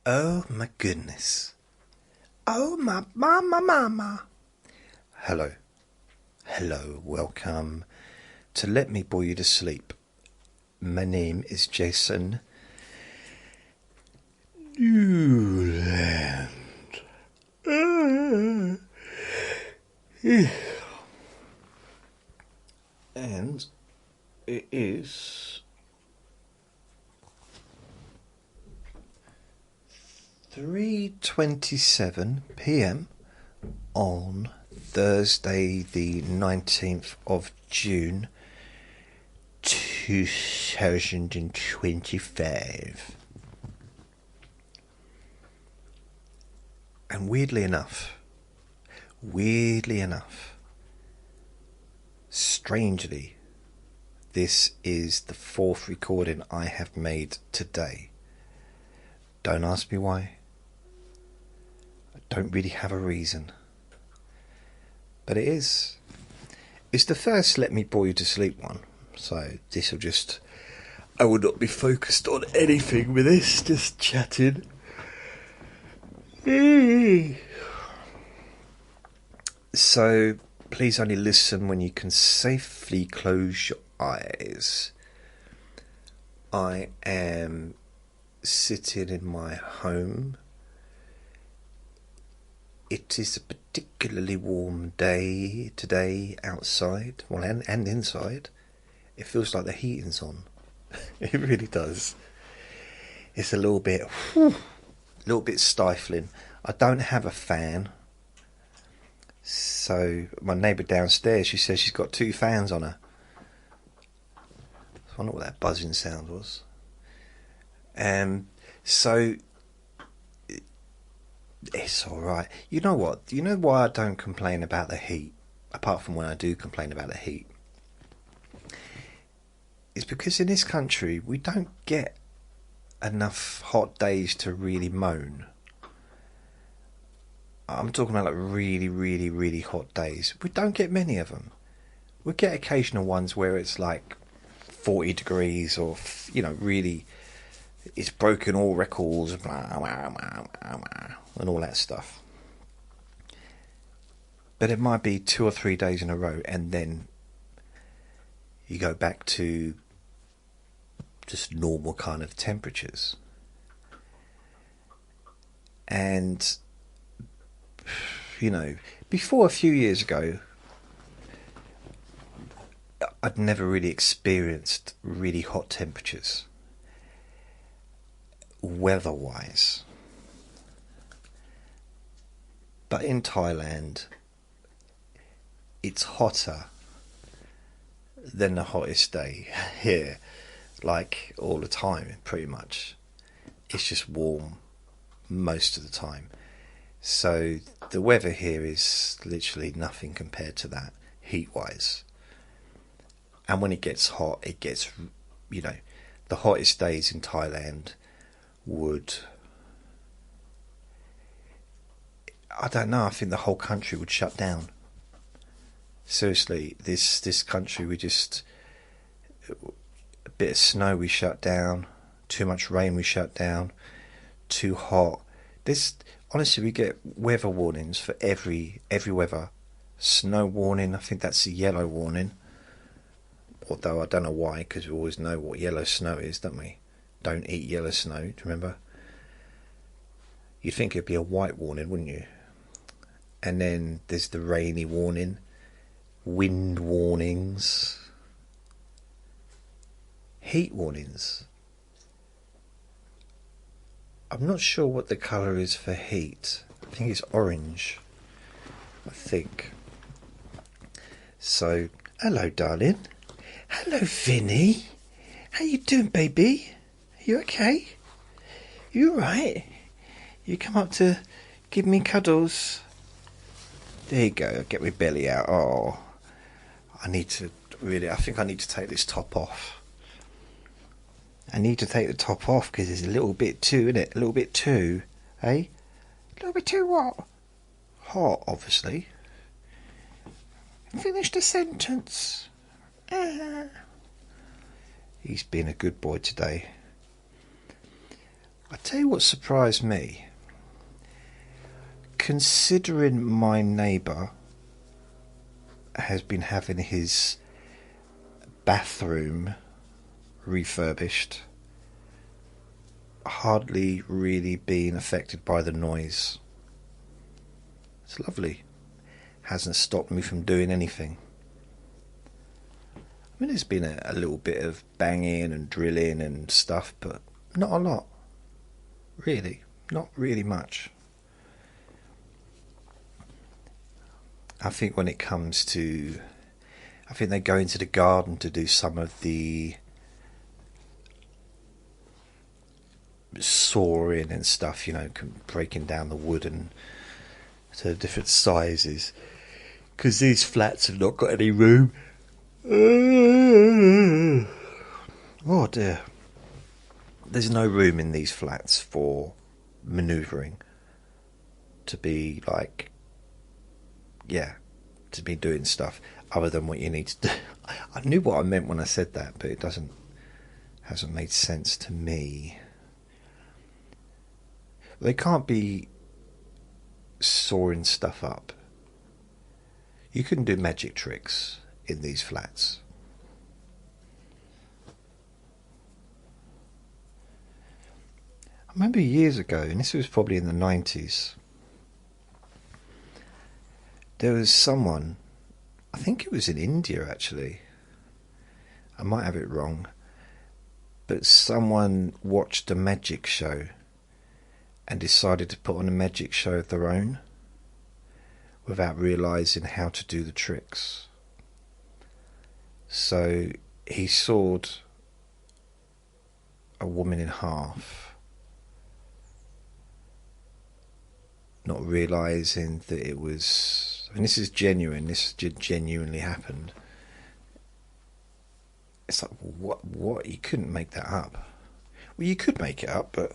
Oh my goodness. Oh my mama. Hello. Hello, welcome to Let Me Bore You to Sleep. My name is Jason Newland. And it is 3:27 p.m. on Thursday the 19th of June 2025. And weirdly enough, strangely, this is the fourth recording I have made today. Don't ask me why. I don't really have a reason. But it is. It's the first Let Me Bore You to Sleep one. So this will just... I will not be focused on anything with this, just chatting. So please only listen when you can safely close your eyes. I am sitting in my home. It is a particularly warm day today outside, well, and inside. It feels like the heating's on. It really does. It's a little bit stifling. I don't have a fan. So my neighbour downstairs, she says she's got 2 fans on her. I wonder what that buzzing sound was. So it's alright. You know what? You know why I don't complain about the heat? Apart from when I do complain about the heat. It's because in this country we don't get enough hot days to really moan. I'm talking about like really, really, really hot days. We don't get many of them. We get occasional ones where it's like 40 degrees or, you know, really, it's broken all records, blah, blah, blah, blah, blah, and all that stuff. But it might be 2 or 3 days in a row, and then you go back to just normal kind of temperatures. And, you know, before a few years ago, I'd never really experienced really hot temperatures, weather-wise. But in Thailand, it's hotter than the hottest day here, like all the time, pretty much. It's just warm most of the time. So the weather here is literally nothing compared to that, heat-wise. And when it gets hot, it gets, you know, the hottest days in Thailand would... I don't know, I think the whole country would shut down. Seriously, this country, we just... A bit of snow we shut down, too much rain we shut down, too hot. Honestly, we get weather warnings for every weather. Snow warning, I think that's a yellow warning. Although I don't know why, because we always know what yellow snow is, don't we? Don't eat yellow snow, do you remember? You'd think it'd be a white warning, wouldn't you? And then there's the rainy warning, wind warnings, heat warnings. I'm not sure what the colour is for heat. I think it's orange. I think. So, hello, darling. Hello, Vinny. How you doing, baby? You okay? You alright? You come up to give me cuddles? There you go. Get my belly out. Oh, I think I need to take this top off. I need to take the top off because it's a little bit too, isn't it? A little bit too, eh? A little bit too what? Hot, obviously. Finish the sentence. He's been a good boy today. I tell you what surprised me. Considering my neighbour has been having his bathroom refurbished, hardly really being affected by the noise. It's lovely. Hasn't stopped me from doing anything. I mean, there's been a little bit of banging and drilling and stuff, but not a lot. Really, not really much. I think when it comes to... I think they go into the garden to do some of the sawing and stuff, you know, breaking down the wood and to different sizes. Because these flats have not got any room. Oh dear. There's no room in these flats for manoeuvring. To be like... yeah, to be doing stuff other than what you need to do. I knew what I meant when I said that, but it hasn't made sense to me. They can't be sawing stuff up. You couldn't do magic tricks in these flats. I remember years ago, and this was probably in the 90s, there was someone, I think it was in India actually, I might have it wrong, but someone watched a magic show and decided to put on a magic show of their own without realising how to do the tricks. So he sawed a woman in half, not realising that it was... I mean, this is genuine, this genuinely happened. It's like, what? You couldn't make that up. Well, you could make it up, but...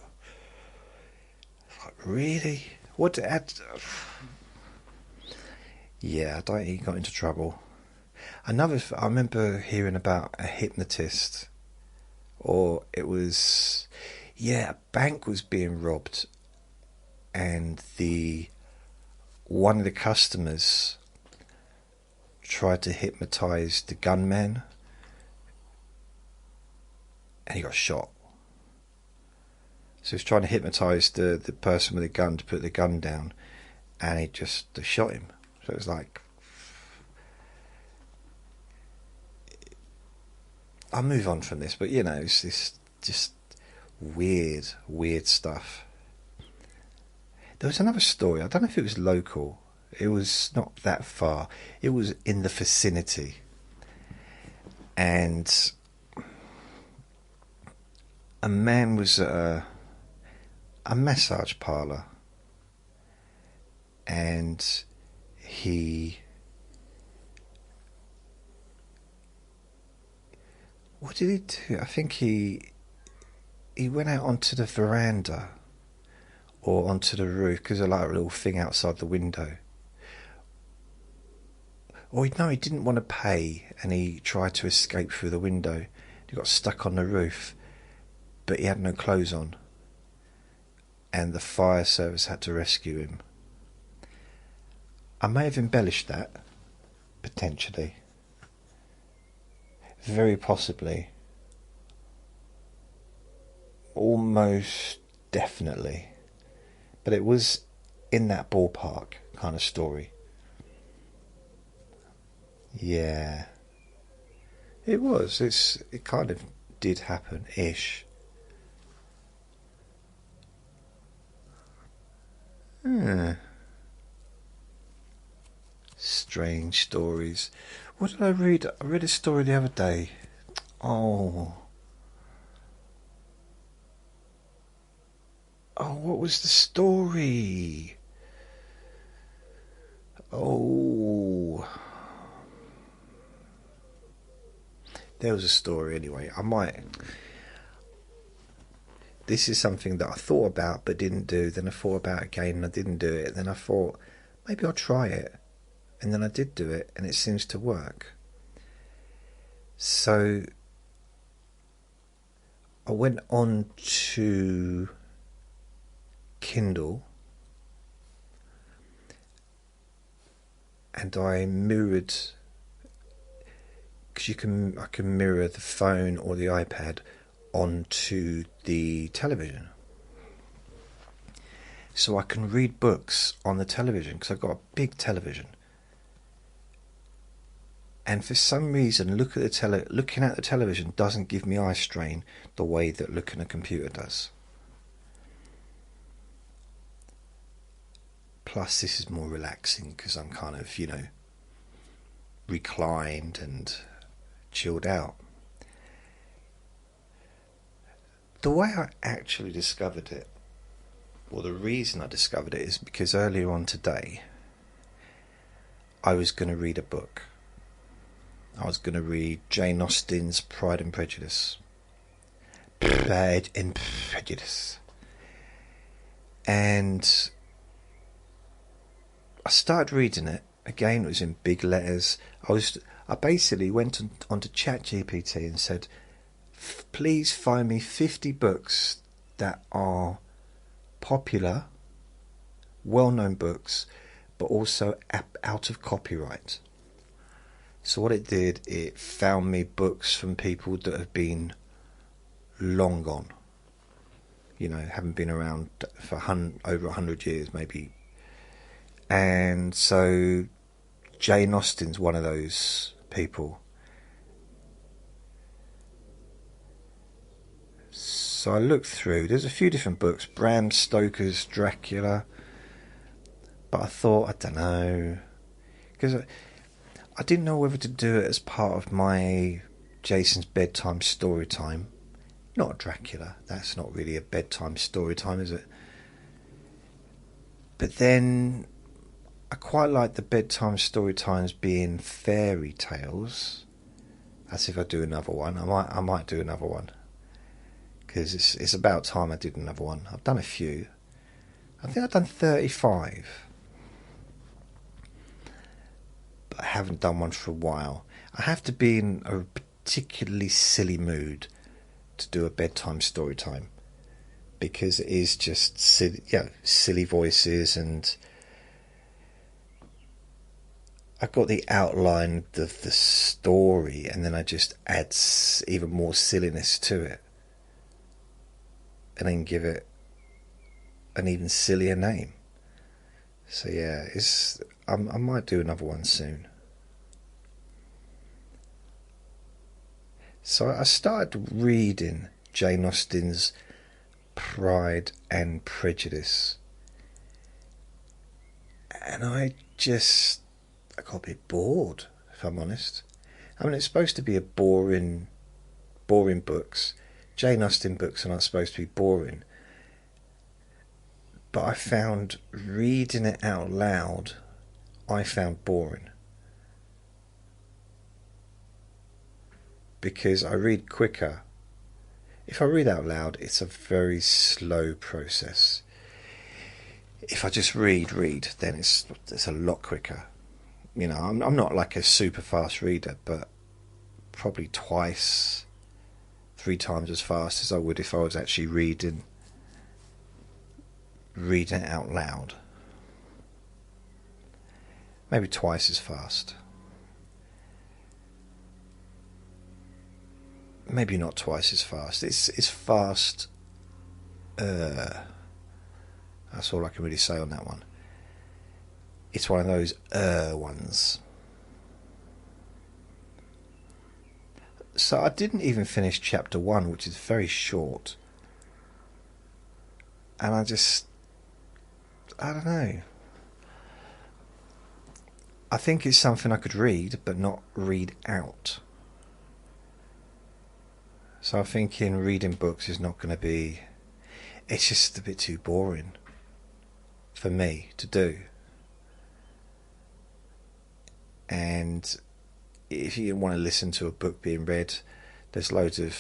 like, really? What to add? Yeah, he got into trouble. I remember hearing about a hypnotist, or it was... yeah, a bank was being robbed, and one of the customers tried to hypnotise the gunman, and he got shot. So he was trying to hypnotise the person with the gun to put the gun down, and they shot him. So it was like... I'll move on from this, but you know, it's this just weird stuff. There was another story, I don't know if it was local, it was not that far, it was in the vicinity, and a man was at a massage parlour, and what did he do? I think he went out onto the veranda or onto the roof, because there's like a little thing outside the window. Or no, he didn't want to pay, and he tried to escape through the window. He got stuck on the roof, but he had no clothes on, and the fire service had to rescue him. I may have embellished that, potentially. Very possibly. Almost definitely. But it was in that ballpark kind of story. Yeah. It was. It kind of did happen-ish. Strange stories. What did I read? I read a story the other day. Oh, what was the story? Oh, there was a story anyway. This is something that I thought about but didn't do. Then I thought about it again and I didn't do it. Then I thought, maybe I'll try it. And then I did do it, and it seems to work. So I went on to Kindle and I mirrored, because I can mirror the phone or the iPad onto the television, so I can read books on the television because I've got a big television. And for some reason, looking at the television doesn't give me eye strain the way that looking at a computer does. Plus, this is more relaxing because I'm kind of, reclined and chilled out. The way I actually discovered it, or the reason I discovered it, is because earlier on today, I was going to read a book. I was going to read Jane Austen's Pride and Prejudice. Pride and Prejudice. And I started reading it. Again, it was in big letters. I basically went onto ChatGPT and said, please find me 50 books that are popular, well-known books, but also out of copyright. So what it did, it found me books from people that have been long gone. Haven't been around for over 100 years, maybe. And so Jane Austen's one of those people. So I looked through. There's a few different books. Bram Stoker's Dracula. But I thought, I don't know. Because I didn't know whether to do it as part of my Jason's bedtime story time. Not Dracula. That's not really a bedtime story time, is it? But then I quite like the bedtime story times being fairy tales. As if I do another one. I might do another one. Because it's about time I did another one. I've done a few. I think I've done 35. But I haven't done one for a while. I have to be in a particularly silly mood to do a bedtime story time, because it is just silly voices, and I've got the outline of the story, and then I just add even more silliness to it, and then give it an even sillier name. So yeah, I might do another one soon. So I started reading Jane Austen's Pride and Prejudice, and I got a bit bored, if I'm honest. I mean, it's supposed to be a boring books. Jane Austen books are not supposed to be boring. But I found reading it out loud, I found boring. Because I read quicker. If I read out loud, it's a very slow process. If I just read, then it's a lot quicker. I'm not like a super fast reader, but probably 3 times as fast as I would if I was actually reading it out loud. Maybe twice as fast. Maybe not twice as fast. It's fast. That's all I can really say on that one. It's one of those ones. So I didn't even finish chapter 1, which is very short. And I don't know. I think it's something I could read, but not read out. So I'm thinking reading books is not going to be... It's just a bit too boring for me to do. And if you want to listen to a book being read, there's loads on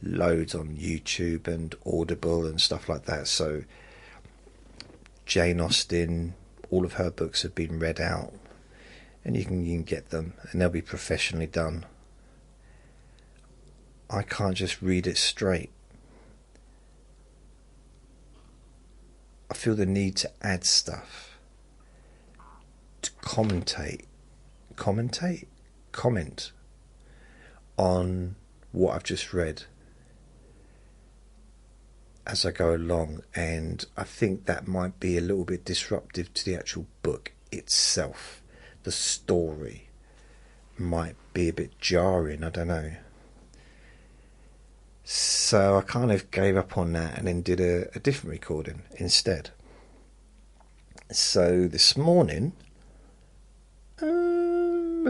YouTube and Audible and stuff like that. So Jane Austen, all of her books have been read out, and you can get them, and they'll be professionally done. I can't just read it straight. feel the need to add stuff, to comment on what I've just read as I go along, and I think that might be a little bit disruptive to the actual book itself. The story might be a bit jarring, I don't know. So I kind of gave up on that and then did a different recording instead. So this morning, I don't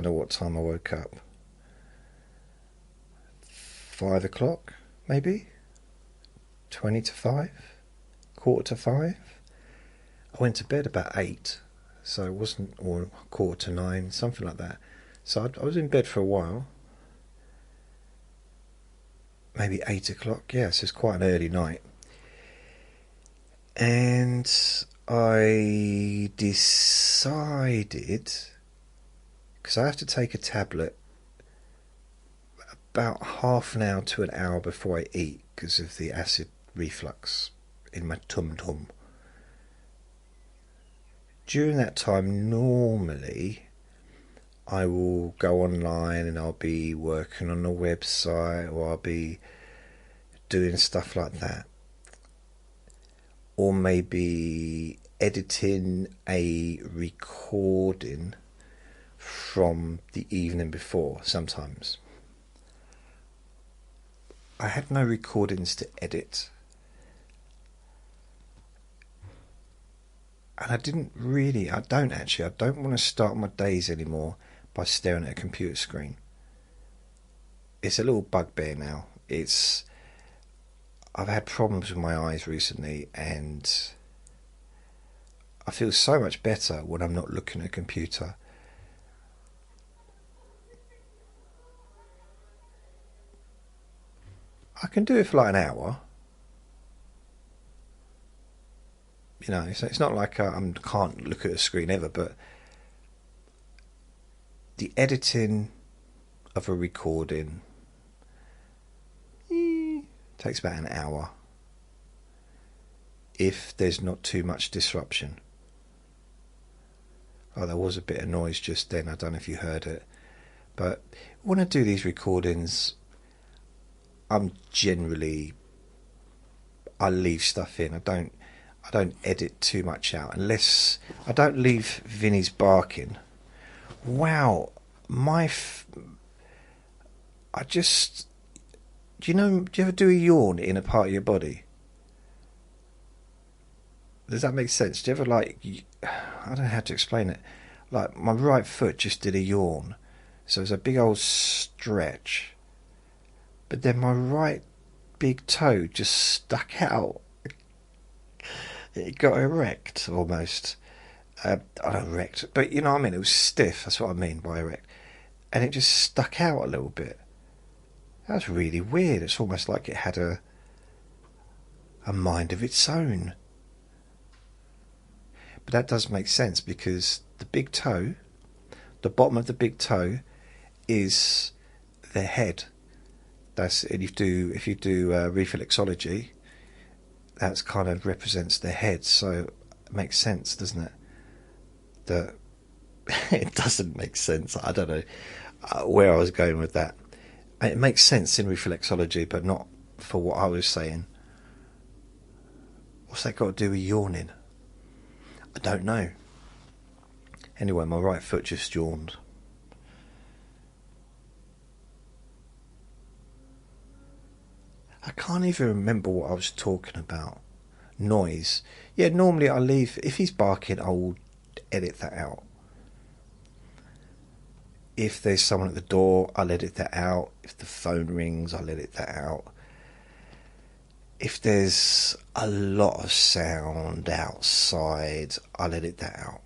know what time I woke up. 5 o'clock, maybe? 20 to 5? Quarter to 5? I went to bed about 8, so it wasn't, or quarter to 9, something like that. So I was in bed for a while. Maybe 8 o'clock, yes, it's quite an early night. And I decided, because I have to take a tablet about half an hour to an hour before I eat because of the acid reflux in my tum-tum. During that time, normally I will go online and I'll be working on a website, or I'll be doing stuff like that, or maybe editing a recording from the evening before. Sometimes I had no recordings to edit, and I don't want to start my days anymore by staring at a computer screen. It's a little bugbear now. I've had problems with my eyes recently, and I feel so much better when I'm not looking at a computer. I can do it for like an hour. You know, so it's not like I can't look at a screen ever, but the editing of a recording takes about an hour if there's not too much disruption. Oh, there was a bit of noise just then. I don't know if you heard it, but when I do these recordings, I leave stuff in. I don't edit too much out, unless I don't leave Vinny's barking. Wow, do you ever do a yawn in a part of your body? Does that make sense? Do you ever I don't know how to explain it. Like my right foot just did a yawn. So it was a big old stretch. But then my right big toe just stuck out. It got erect almost. Not erect, but you know what I mean? It was stiff, that's what I mean by erect. And it just stuck out a little bit. That was really weird. It's almost like it had a mind of its own. But that does make sense, because the big toe, the bottom of the big toe, is the head. If you do reflexology, that's kind of represents the head. So it makes sense, doesn't it? That it doesn't make sense. I don't know where I was going with that. It makes sense in reflexology, but not for what I was saying. What's that got to do with yawning? I don't know. Anyway, my right foot just yawned. I can't even remember what I was talking about. Noise. Yeah, normally I leave. If he's barking, I will edit that out. If there's someone at the door, I'll edit that out. If the phone rings, I'll edit that out. If there's a lot of sound outside, I'll edit that out.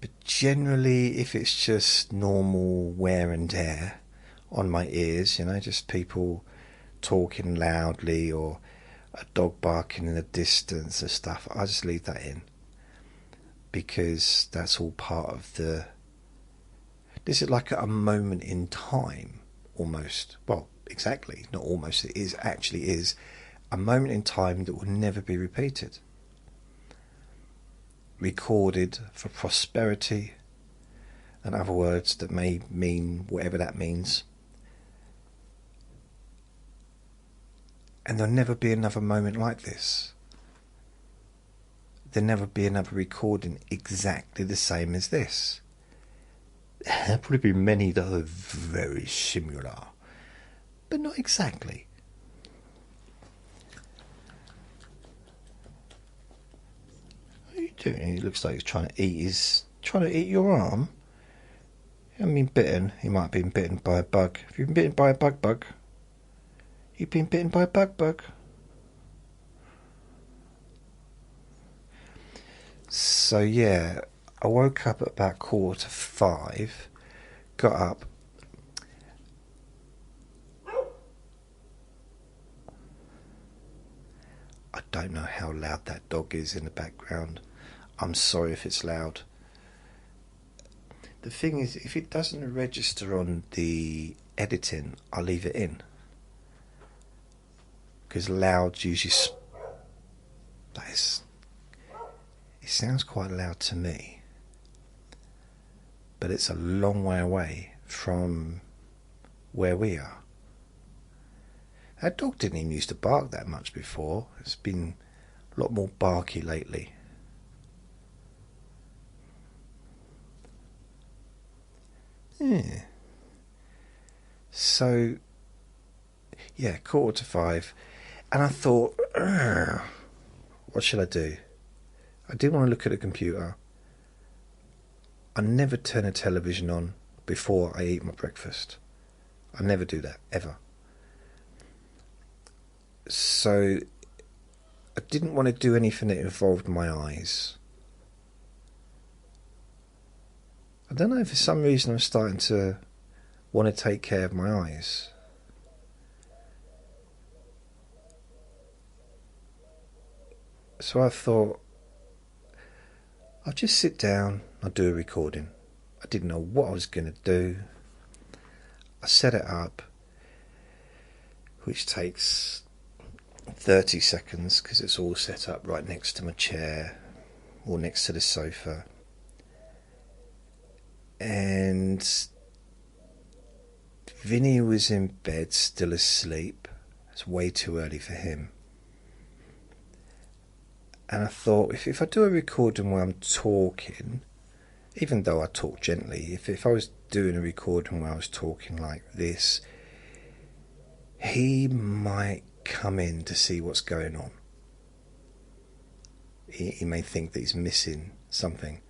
But generally, if it's just normal wear and tear on my ears, just people talking loudly or a dog barking in the distance and stuff, I just leave that in, because that's all part of this is like a moment in time, almost. Well, exactly, not almost, it actually is a moment in time that will never be repeated. Recorded for prosperity and other words that may mean whatever that means. And there'll never be another moment like this. There'll never be another recording exactly the same as this. There'll probably be many that are very similar, but not exactly. What are you doing? He looks like he's trying to eat your arm. You haven't been bitten. He might have been bitten by a bug. Have you been bitten by a bug? You've been bitten by a bug? So yeah, I woke up at about 4:45, got up, I don't know how loud that dog is in the background. I'm sorry if it's loud. The thing is, if it doesn't register on the editing, I'll leave it in. Because loud usually... It sounds quite loud to me. But it's a long way away from where we are. That dog didn't even used to bark that much before. It's been a lot more barky lately. Yeah. So, yeah, 4:45. And I thought, what should I do? I didn't want to look at the computer. I never turn a television on before I eat my breakfast. I never do that, ever. So I didn't want to do anything that involved my eyes. I don't know, for some reason I'm starting to want to take care of my eyes. So I thought, I'll just sit down, I'll do a recording. I didn't know what I was going to do. I set it up, which takes 30 seconds because it's all set up right next to my chair or next to the sofa. And Vinny was in bed, still asleep. It's way too early for him. And I thought, if I do a recording where I'm talking, even though I talk gently, if I was doing a recording where I was talking like this, he might come in to see what's going on. He may think that he's missing something.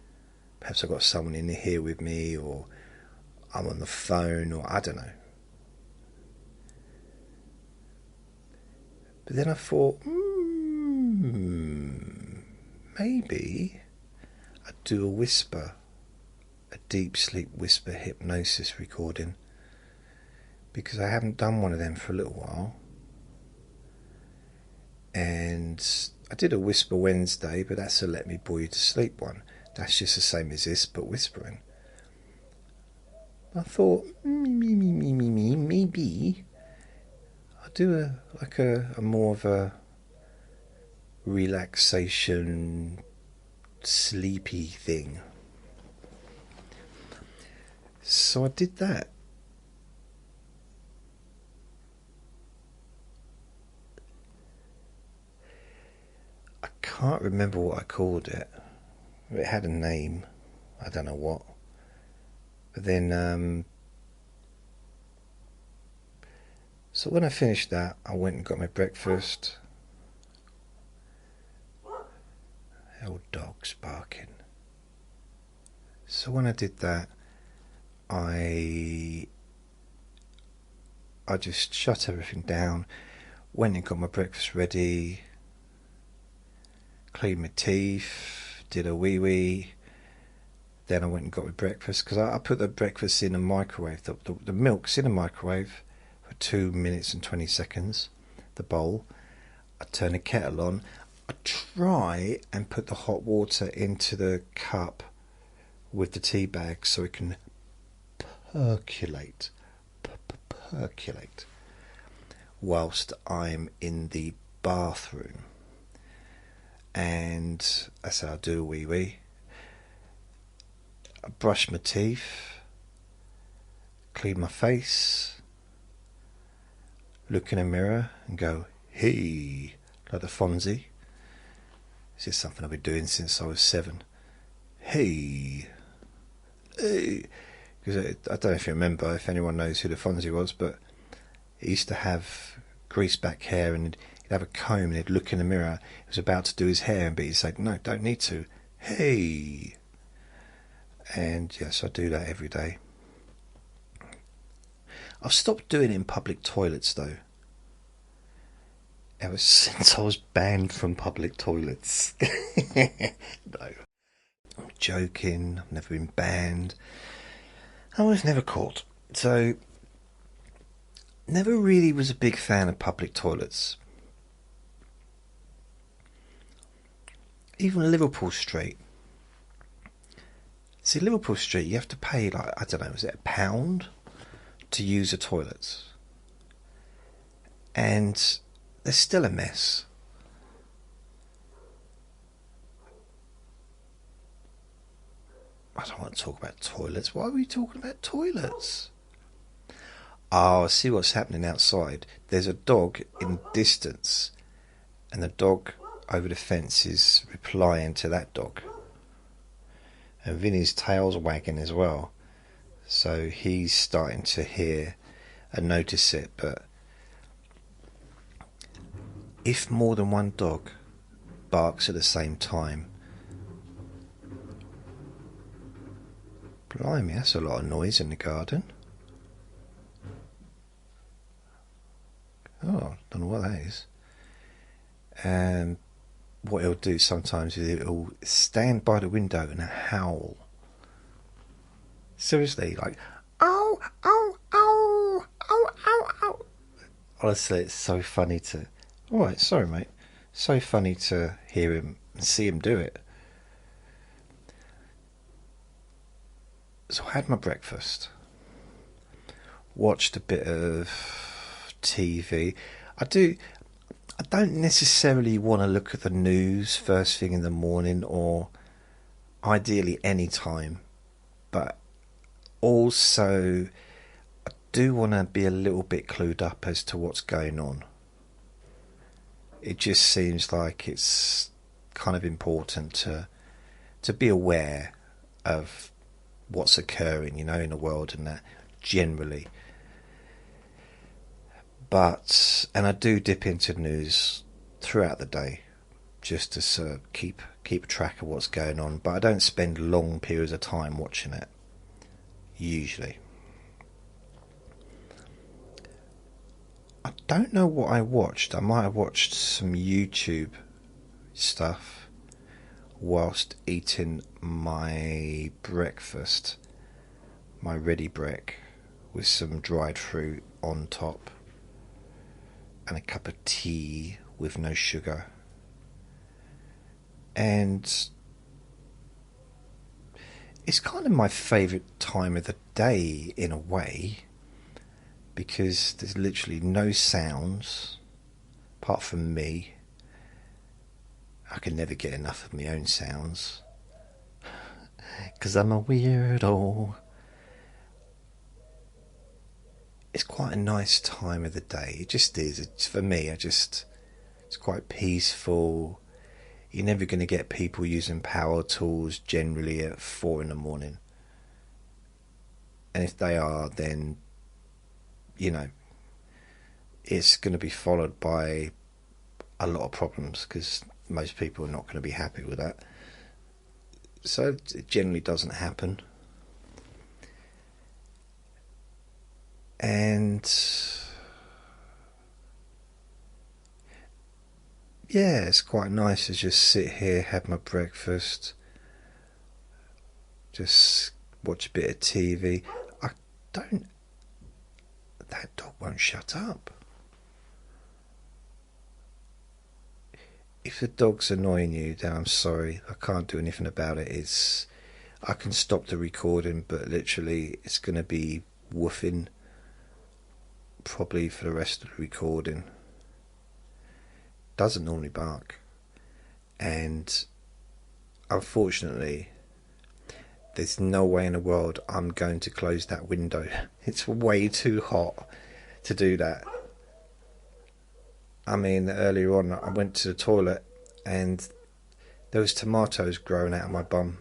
Perhaps I've got someone in here with me, or I'm on the phone, or I don't know. But then I thought, maybe I'd do a whisper, a deep sleep whisper hypnosis recording, because I haven't done one of them for a little while. And I did a Whisper Wednesday, but that's a Let Me Bore You to Sleep one. That's just the same as this, but whispering. I thought, maybe I'll do a more of a relaxation, sleepy thing. So I did that. I can't remember what I called it. It had a name. I don't know what. But then, so when I finished that, I went and got my breakfast. Old dog's barking. So when I did that, I just shut everything down, went and got my breakfast ready, cleaned my teeth, did a wee-wee. Then I went and got my breakfast, because I put the breakfast in a microwave. The milk's in a microwave for 2 minutes and 20 seconds, the bowl. I turn the kettle on. I try and put the hot water into the cup with the tea bag so it can percolate whilst I'm in the bathroom, and that's how I do a wee wee. I brush my teeth, clean my face, look in a mirror and go, hey, like the Fonzie. This is something I've been doing since I was 7. Hey, hey. Because I don't know if you remember, if anyone knows who the Fonzie was, but he used to have greased back hair, and he'd have a comb and he'd look in the mirror. He was about to do his hair, but he'd say, no, don't need to. Hey. And yes, I do that every day. I've stopped doing it in public toilets though. Ever since I was banned from public toilets. No. I'm joking. I've never been banned. I was never caught. So, never really was a big fan of public toilets. Even Liverpool Street. See, Liverpool Street, you have to pay, like, I don't know, was it £1 to use the toilets? And they're still a mess. I don't want to talk about toilets. Why are we talking about toilets? Oh, I see what's happening outside. There's a dog in distance, and the dog over the fence is replying to that dog. And Vinny's tail's wagging as well. So he's starting to hear and notice it. But if more than one dog barks at the same time, blimey, that's a lot of noise in the garden. Oh, don't know what that is. And what he'll do sometimes is he'll stand by the window and howl. Seriously, like, ow, ow, ow, ow, ow, ow. Honestly, it's so funny to... Alright, sorry mate. So funny to hear him and see him do it. So I had my breakfast. Watched a bit of TV. I don't necessarily want to look at the news first thing in the morning, or ideally any time, but also I do want to be a little bit clued up as to what's going on. It just seems like it's kind of important to be aware of what's occurring, you know, in the world and that generally. But, and I do dip into the news throughout the day just to keep track of what's going on, but I don't spend long periods of time watching it, usually. I don't know what I watched. I might have watched some YouTube stuff whilst eating my breakfast, my ready brek, with some dried fruit on top and a cup of tea with no sugar. And it's kind of my favourite time of the day in a way, because there's literally no sounds apart from me. I can never get enough of my own sounds because I'm a weirdo. It's quite a nice time of the day. It just is. It's, for me, it's quite peaceful. You're never going to get people using power tools generally at 4 in the morning. And if they are, then, you know, it's going to be followed by a lot of problems, because most people are not going to be happy with that. So it generally doesn't happen. And yeah, it's quite nice to just sit here, have my breakfast, just watch a bit of TV. That dog won't shut up. If the dog's annoying you, then I'm sorry, I can't do anything about it. I can stop the recording, but literally it's going to be woofing probably for the rest of the recording. doesn't normally bark, and unfortunately there's no way in the world I'm going to close that window. It's way too hot to do that. I mean, earlier on I went to the toilet and there was tomatoes growing out of my bum.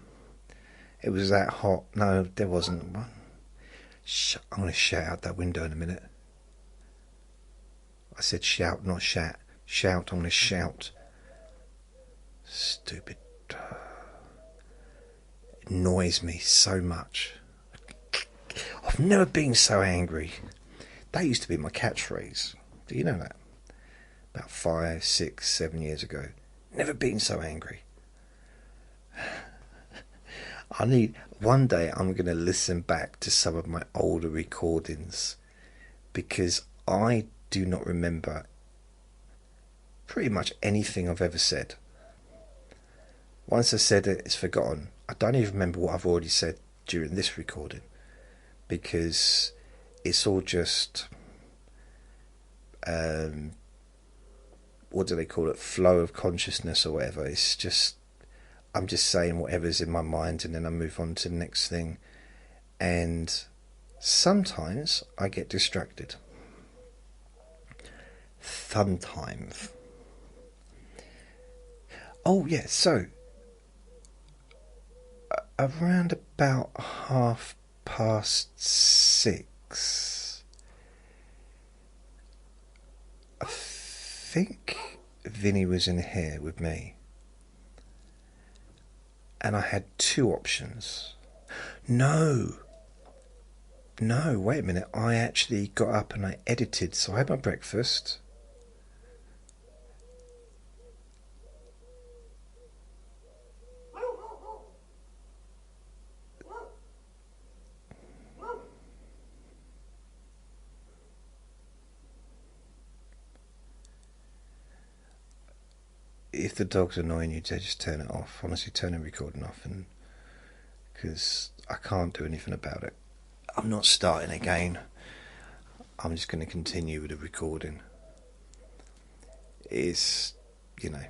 It was that hot. No, there wasn't. I'm going to shout out that window in a minute. I said shout, not shat. Shout, I'm going to shout. Stupid. It annoys me so much. I've never been so angry. That used to be my catchphrase. Do you know that? About 5, 6, 7 years ago. Never been so angry. One day I'm going to listen back to some of my older recordings, because I do not remember pretty much anything I've ever said. Once I said it, it's forgotten. I don't even remember what I've already said during this recording, because it's all just what do they call it, flow of consciousness or whatever. It's just, I'm just saying whatever's in my mind, and then I move on to the next thing. And sometimes I get distracted. Sometimes. Oh yeah, so around about 6:30, I think Vinny was in here with me, and I had two options. No, wait a minute. I actually got up and I edited. So I had my breakfast. If the dog's annoying you, just turn it off. Honestly, turn the recording off, and because I can't do anything about it. I'm not starting again. I'm just going to continue with the recording. It's, you know,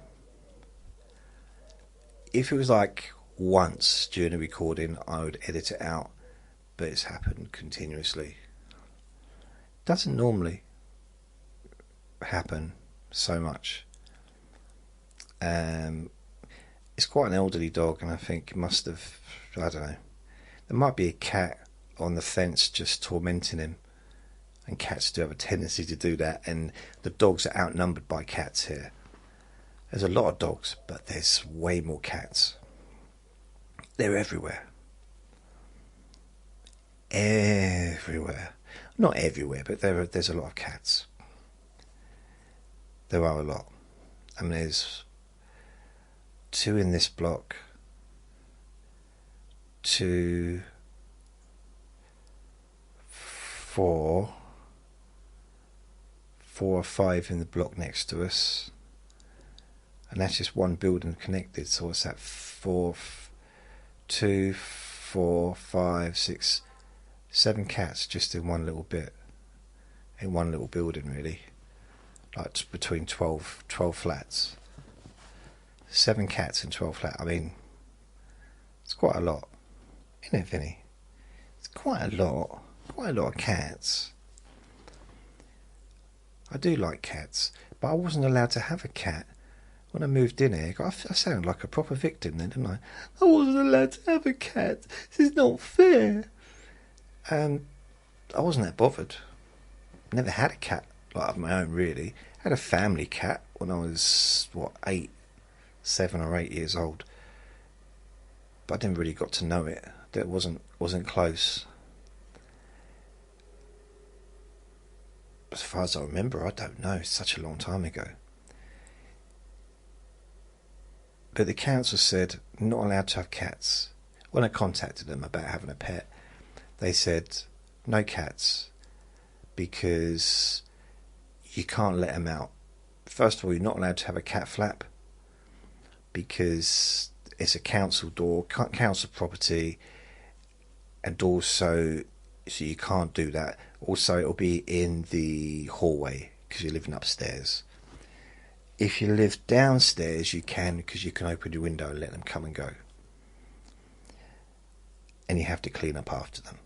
if it was like once during the recording, I would edit it out, but it's happened continuously. Doesn't normally happen so much. It's quite an elderly dog, and I think it must have, I don't know, there might be a cat on the fence just tormenting him, and cats do have a tendency to do that, and the dogs are outnumbered by cats here. There's a lot of dogs, but there's way more cats. They're everywhere. Everywhere. Not everywhere, but there's a lot of cats. There are a lot. I mean, there's 2 in this block, 2, 4 or 5 in the block next to us, and that's just one building connected. So what's that? 2, 4, 5, 6, 7 cats just in one little bit, in one little building, really. Like between 12 flats. 7 cats in 12 flats. I mean, it's quite a lot, isn't it, Vinny? It's quite a lot of cats. I do like cats, but I wasn't allowed to have a cat when I moved in here. I sound like a proper victim then, didn't I? I wasn't allowed to have a cat. This is not fair. I wasn't that bothered. Never had a cat like of my own, really. I had a family cat when I was 7 or 8 years old, but I never really got to know it. That wasn't close. As far as I remember, I don't know. It's such a long time ago. But the council said not allowed to have cats. When I contacted them about having a pet, they said no cats, because you can't let them out. First of all, you're not allowed to have a cat flap, because it's a council door, council property, and also, so you can't do that. Also, it'll be in the hallway because you're living upstairs. If you live downstairs, you can, because you can open your window and let them come and go. And you have to clean up after them.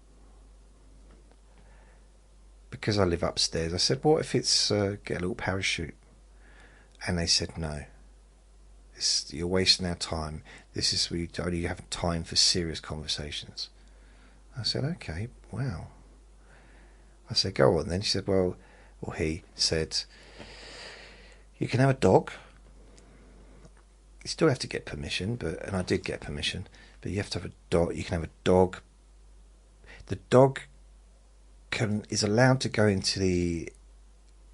Because I live upstairs, I said, what if it's get a little parachute? And they said, no. You're wasting our time. This is where you only have time for serious conversations. I said, okay, wow. I said, go on then. She said, well, or he said, you can have a dog. You still have to get permission, and I did get permission, but you have to have a dog. You can have a dog. The dog is allowed to go into the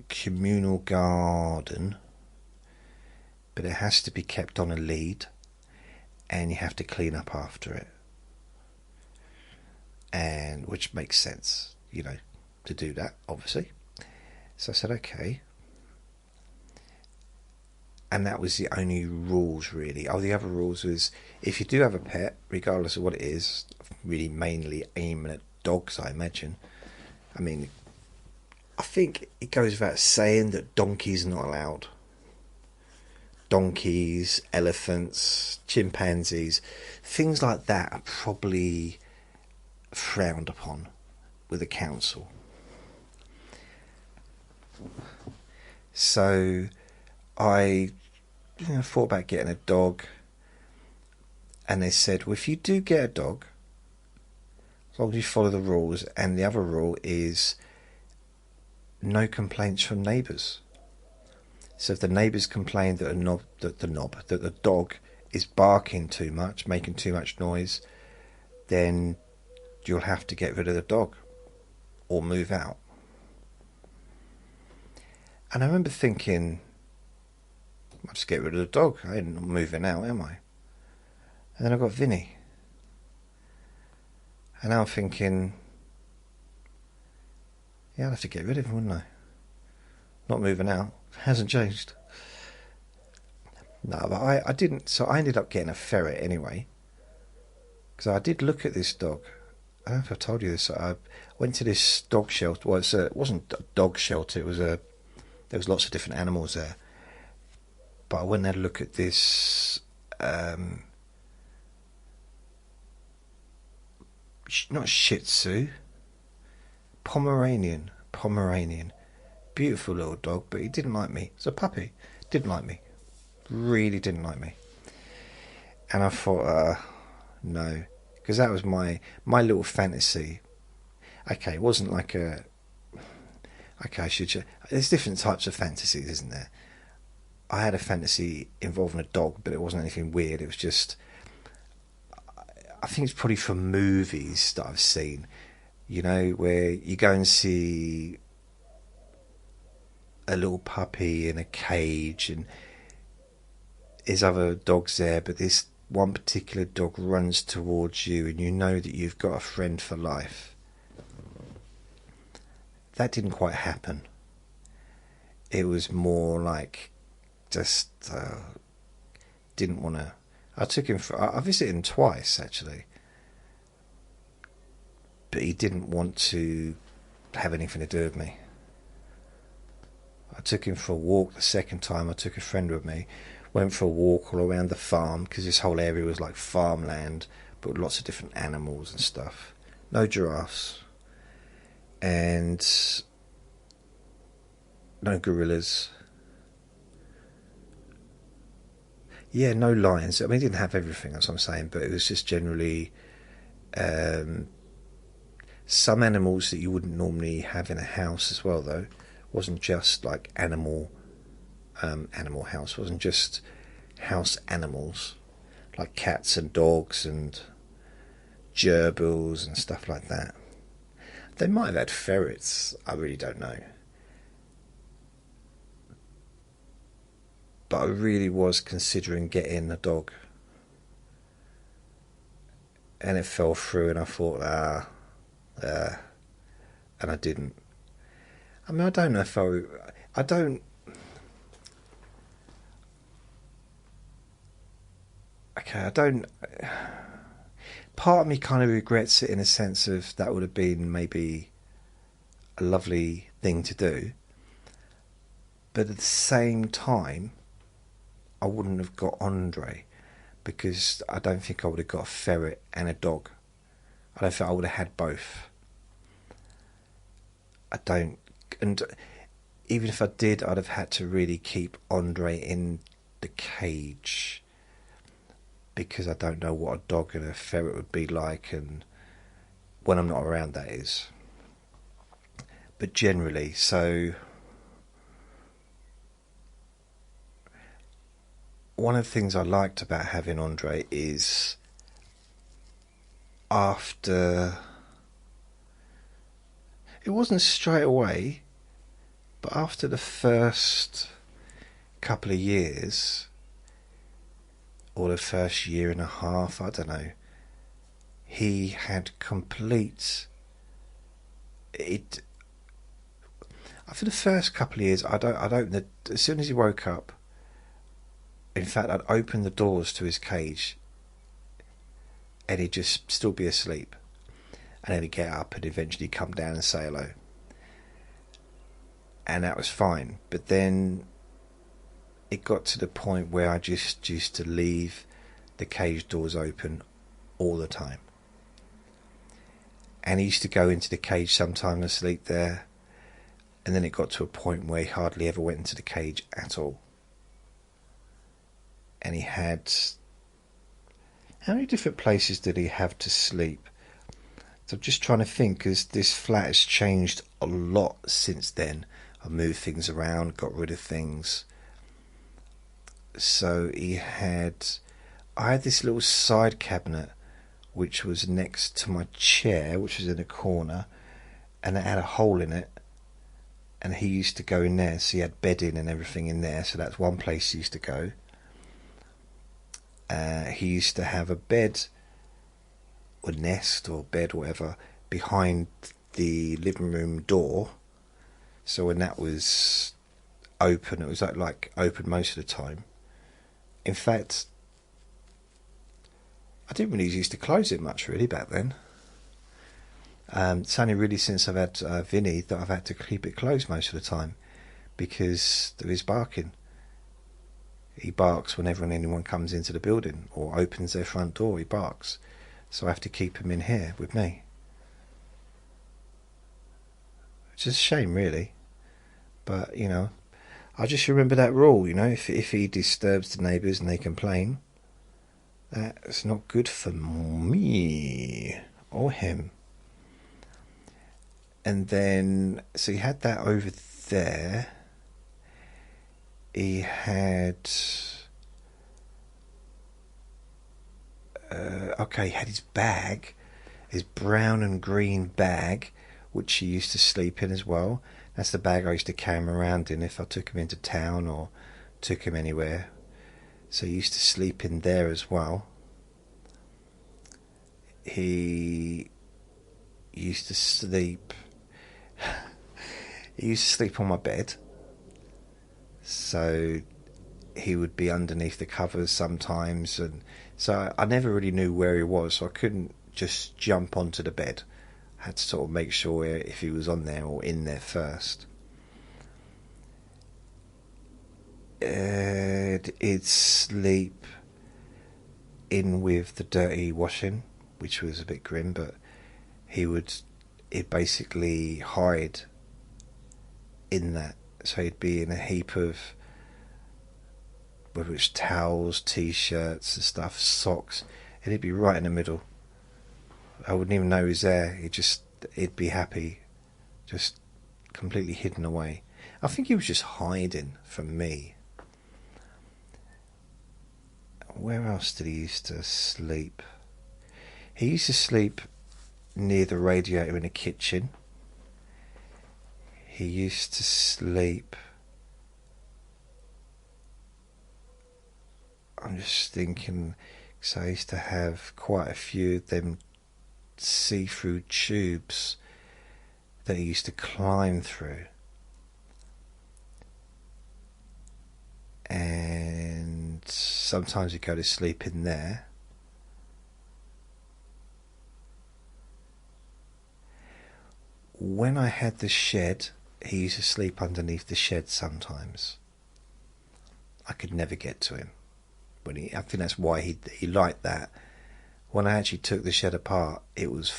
communal garden, but it has to be kept on a lead, and you have to clean up after it, and which makes sense, you know, to do that, obviously. So I said, okay. And that was the only rules, really. Oh, the other rules was, if you do have a pet, regardless of what it is, really mainly aiming at dogs, I imagine. I mean, I think it goes without saying that donkeys are not allowed. Donkeys, elephants, chimpanzees, things like that are probably frowned upon with the council. So I thought about getting a dog, and they said, well, if you do get a dog, as long as you follow the rules, and the other rule is no complaints from neighbours. So if the neighbours complain that the dog is barking too much, making too much noise, then you'll have to get rid of the dog or move out. And I remember thinking, I'll just get rid of the dog. I ain't moving out, am I? And then I got Vinny. And now I'm thinking, yeah, I'll have to get rid of him, wouldn't I? Not moving out. Hasn't changed. No, but I didn't. So I ended up getting a ferret anyway. Because I did look at this dog. I don't know if I told you this. I went to this dog shelter. Well, it wasn't a dog shelter. It was there was lots of different animals there. But I went and had a look at this, not Shih Tzu, Pomeranian. Beautiful little dog, but he didn't like me. It's a puppy. Didn't like me. Really didn't like me. And I thought, no. Because that was my little fantasy. Okay, it wasn't like a... Okay, there's different types of fantasies, isn't there? I had a fantasy involving a dog, but it wasn't anything weird. It was just... I think it's probably from movies that I've seen, you know, where you go and see a little puppy in a cage and there's other dogs there, but this one particular dog runs towards you and you know that you've got a friend for life. That didn't quite happen. It was more like just didn't want to... I took him for... I visited him twice, actually. But he didn't want to have anything to do with me. I took him for a walk the second time. I took a friend with me. Went for a walk all around the farm, because this whole area was like farmland, but with lots of different animals and stuff. No giraffes. And no gorillas. Yeah, no lions. I mean, he didn't have everything, that's what I'm saying, but it was just generally some animals that you wouldn't normally have in a house as well, though. It wasn't just like animal house. It wasn't just house animals like cats and dogs and gerbils and stuff like that. They might have had ferrets. I really don't know. But I really was considering getting a dog. And it fell through and I thought, and I didn't. I mean, I don't know if I don't... Okay, I don't... Part of me kind of regrets it in a sense of that would have been maybe a lovely thing to do. But at the same time, I wouldn't have got Andre, because I don't think I would have got a ferret and a dog. I don't think I would have had both. I don't, and even if I did, I'd have had to really keep Andre in the cage, because I don't know what a dog and a ferret would be like, and when I'm not around, that is. But generally, so one of the things I liked about having Andre is after, it wasn't straight away, but after the first couple of years, or the first year and a half, I don't know, he had complete, it, for the first couple of years, I'd open as soon as he woke up, in fact, I'd open the doors to his cage and he'd just still be asleep. And then he'd get up and eventually come down and say hello. And that was fine. But then it got to the point where I just used to leave the cage doors open all the time. And he used to go into the cage sometime and sleep there. And then it got to a point where he hardly ever went into the cage at all. And he had, how many different places did he have to sleep? So I'm just trying to think, because this flat has changed a lot since then. I've moved things around, got rid of things. So I had this little side cabinet which was next to my chair, which was in a corner, and it had a hole in it, and he used to go in there, so he had bedding and everything in there, so that's one place he used to go. He used to have a bed, or nest, or bed, or whatever, behind the living room door. So when that was open, it was like open most of the time. In fact, I didn't really used to close it much really back then. It's only really since I've had Vinny that I've had to keep it closed most of the time, because of his barking. He barks whenever anyone comes into the building or opens their front door. He barks, so I have to keep him in here with me, which is a shame really. But you know, I just remember that rule. You know, if he disturbs the neighbours and they complain, that's not good for me or him. And then, so he had that over there. He had, he had his bag, his brown and green bag, which he used to sleep in as well. That's the bag I used to carry him around in if I took him into town or took him anywhere. So he used to sleep in there as well. He used to sleep on my bed, so he would be underneath the covers sometimes, and so I never really knew where he was, so I couldn't just jump onto the bed. I had to sort of make sure if he was on there or in there first. He'd sleep in with the dirty washing, which was a bit grim, but he'd basically hide in that. So he'd be in a heap of, whether it's towels, t-shirts and stuff, socks, and he'd be right in the middle. I wouldn't even know he was there. He'd be happy, just completely hidden away. I think he was just hiding from me. Where else did he used to sleep? He used to sleep near the radiator in the kitchen. He used to sleep, I'm just thinking, so I used to have quite a few of them see-through tubes that he used to climb through. And sometimes he'd go to sleep in there. When I had the shed, he used to sleep underneath the shed sometimes. I could never get to him. I think that's why he liked that. When I actually took the shed apart, there was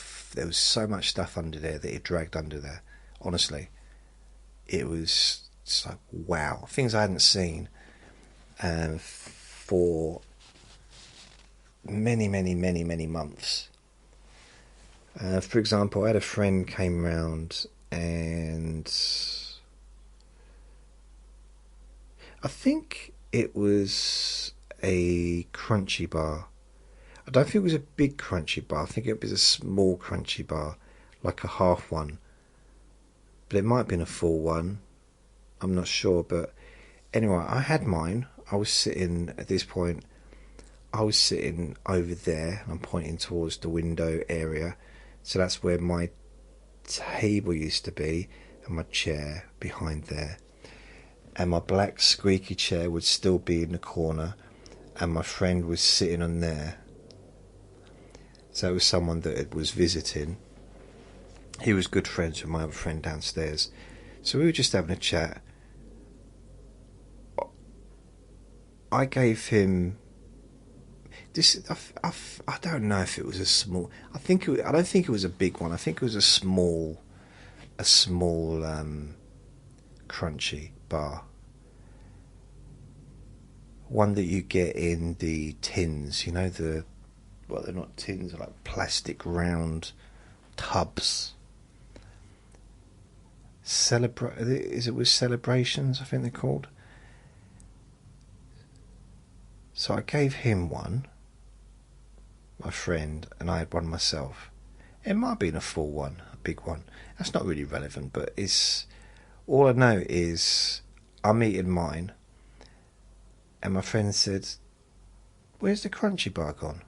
so much stuff under there that it dragged under there. Honestly, it was just like, wow, things I hadn't seen for many months. For example, I had a friend came round, and I think it was a crunchy bar. I don't think it was a big crunchy bar. I think it was a small crunchy bar, like a half one. But it might have been a full one. I'm not sure. But anyway, I had mine. I was sitting, at this point, I was sitting over there. I'm pointing towards the window area. So that's where my table used to be, and my chair behind there. And my black squeaky chair would still be in the corner, and my friend was sitting on there. So it was someone that was visiting. He was good friends with my other friend downstairs. So we were just having a chat. I gave him this. I don't know if it was a small. I don't think it was a big one. I think it was a small crunchy bar. One that you get in the tins. You know, they're not tins. They're like plastic round tubs. Is it with Celebrations? I think they're called. So I gave him one, my friend, and I had one myself. It might have been a full one, a big one. That's not really relevant, but it's all I know is I'm eating mine, and my friend said, "Where's the crunchy bar gone?"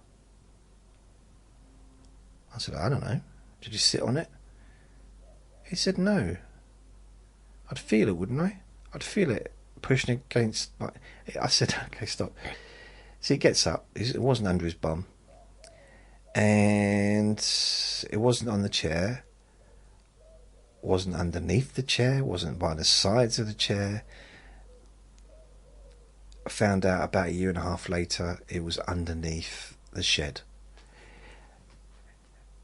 I said, "I don't know. Did you sit on it?" He said, "No. I'd feel it, wouldn't I? I'd feel it pushing against my..." I said, "Okay, stop." So he gets up. It wasn't under his bum. And it wasn't on the chair. Wasn't underneath the chair. Wasn't by the sides of the chair. I found out about a year and a half later it was underneath the shed.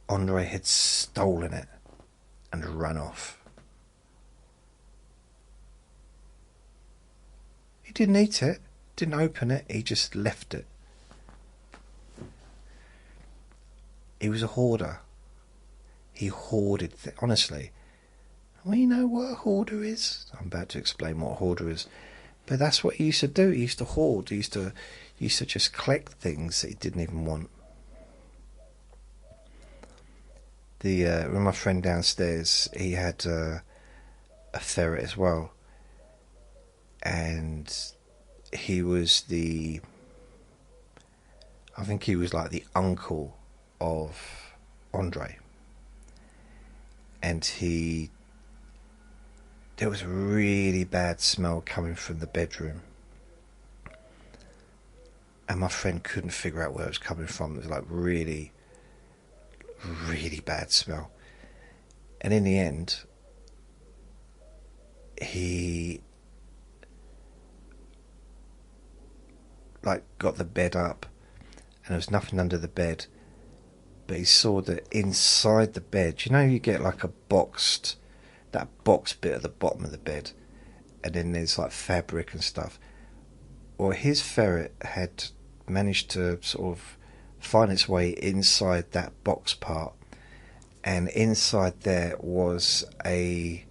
Andre had stolen it and run off. He didn't eat it, didn't open it, he just left it. He was a hoarder. He hoarded, honestly. Well, you know what a hoarder is? I'm about to explain what a hoarder is. But that's what he used to do. He used to hoard. He used to just collect things that he didn't even want. With my friend downstairs, he had a ferret as well. And he was I think he was like the uncle of Andre. And there was a really bad smell coming from the bedroom. And my friend couldn't figure out where it was coming from. It was like really, really bad smell. And in the end, he got the bed up, and there was nothing under the bed, but he saw that inside the bed, you know, you get like that box bit at the bottom of the bed, and then there's like fabric and stuff. Well, his ferret had managed to sort of find its way inside that box part, and inside there was a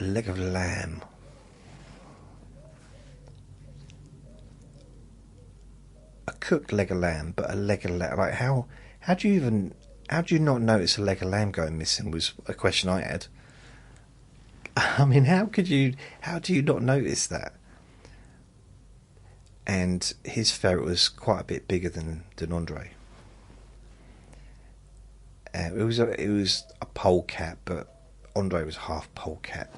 leg of lamb. A cooked leg of lamb, but a leg of lamb. Like how do you not notice a leg of lamb going missing? Was a question I had. I mean, how do you not notice that? And his ferret was quite a bit bigger than Andre. It was a polecat, but Andre was half polecat.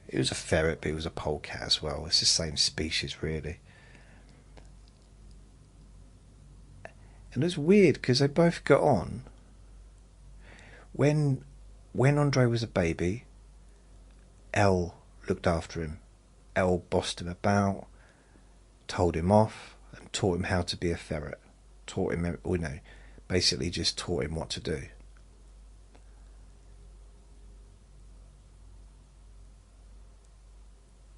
It was a ferret, but it was a polecat as well. It's the same species, really. And it was weird because they both got on. When Andre was a baby, Elle looked after him. Elle bossed him about, told him off, and taught him how to be a ferret. Taught him, basically just taught him what to do.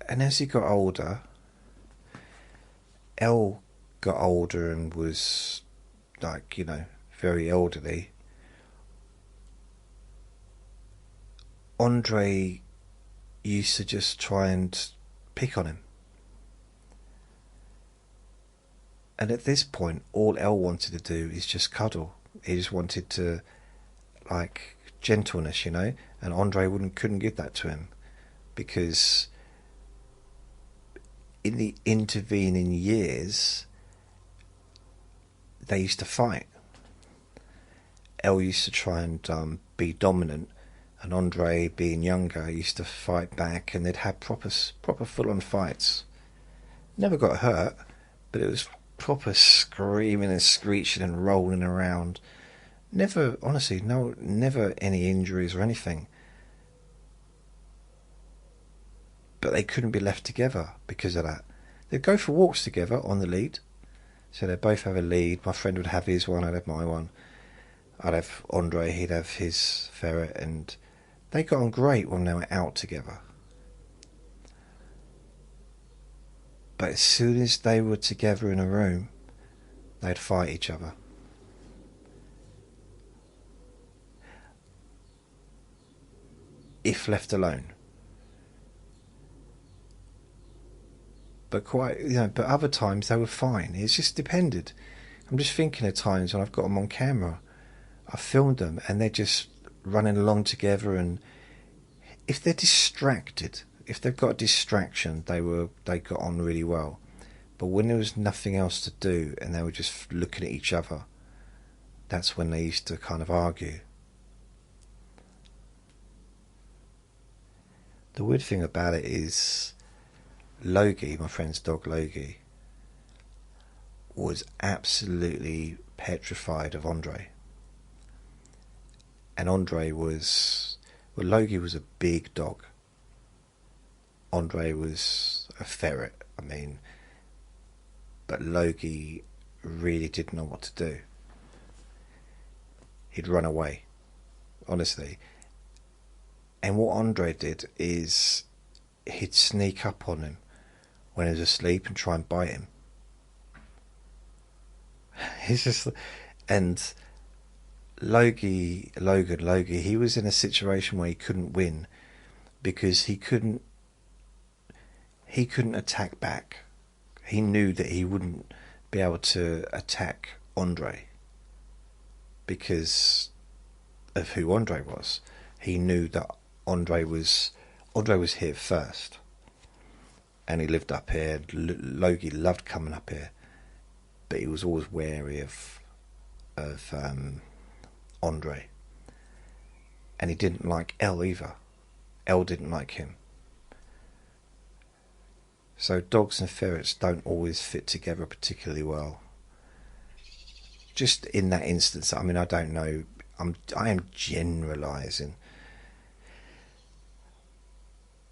And as he got older, Elle got older and was like, very elderly. Andre used to just try and pick on him. And at this point, all Elle wanted to do is just cuddle. He just wanted to, like, gentleness, and Andre couldn't give that to him, because in the intervening years, they used to fight. Elle used to try and be dominant, and Andre, being younger, used to fight back, and they'd have proper full-on fights. Never got hurt, but it was proper screaming and screeching and rolling around. Never, honestly, never any injuries or anything. But they couldn't be left together because of that. They'd go for walks together on the lead. So they'd both have a lead. My friend would have his one, I'd have my one. I'd have Andre, he'd have his ferret, and they got on great when they were out together. But as soon as they were together in a room, they'd fight each other. If left alone. But but other times they were fine. It just depended. I'm just thinking of times when I've got them on camera. I filmed them and they're just running along together, and if they're distracted, if they've got a distraction, they got on really well. But when there was nothing else to do and they were just looking at each other, that's when they used to kind of argue. The weird thing about it is Logie, my friend's dog Logie, was absolutely petrified of Andre. And Andre was... Well, Logie was a big dog. Andre was a ferret, but Logie really didn't know what to do. He'd run away, honestly. And what Andre did is he'd sneak up on him when he was asleep and try and bite him. He's just... And Logie, he was in a situation where he couldn't win because he couldn't attack back. He knew that he wouldn't be able to attack Andre because of who Andre was. He knew that Andre was here first, and he lived up here. Logie loved coming up here, but he was always wary of Andre, and he didn't like Elle either. Elle didn't like him. So dogs and ferrets don't always fit together particularly well. Just in that instance, I don't know. I am generalising,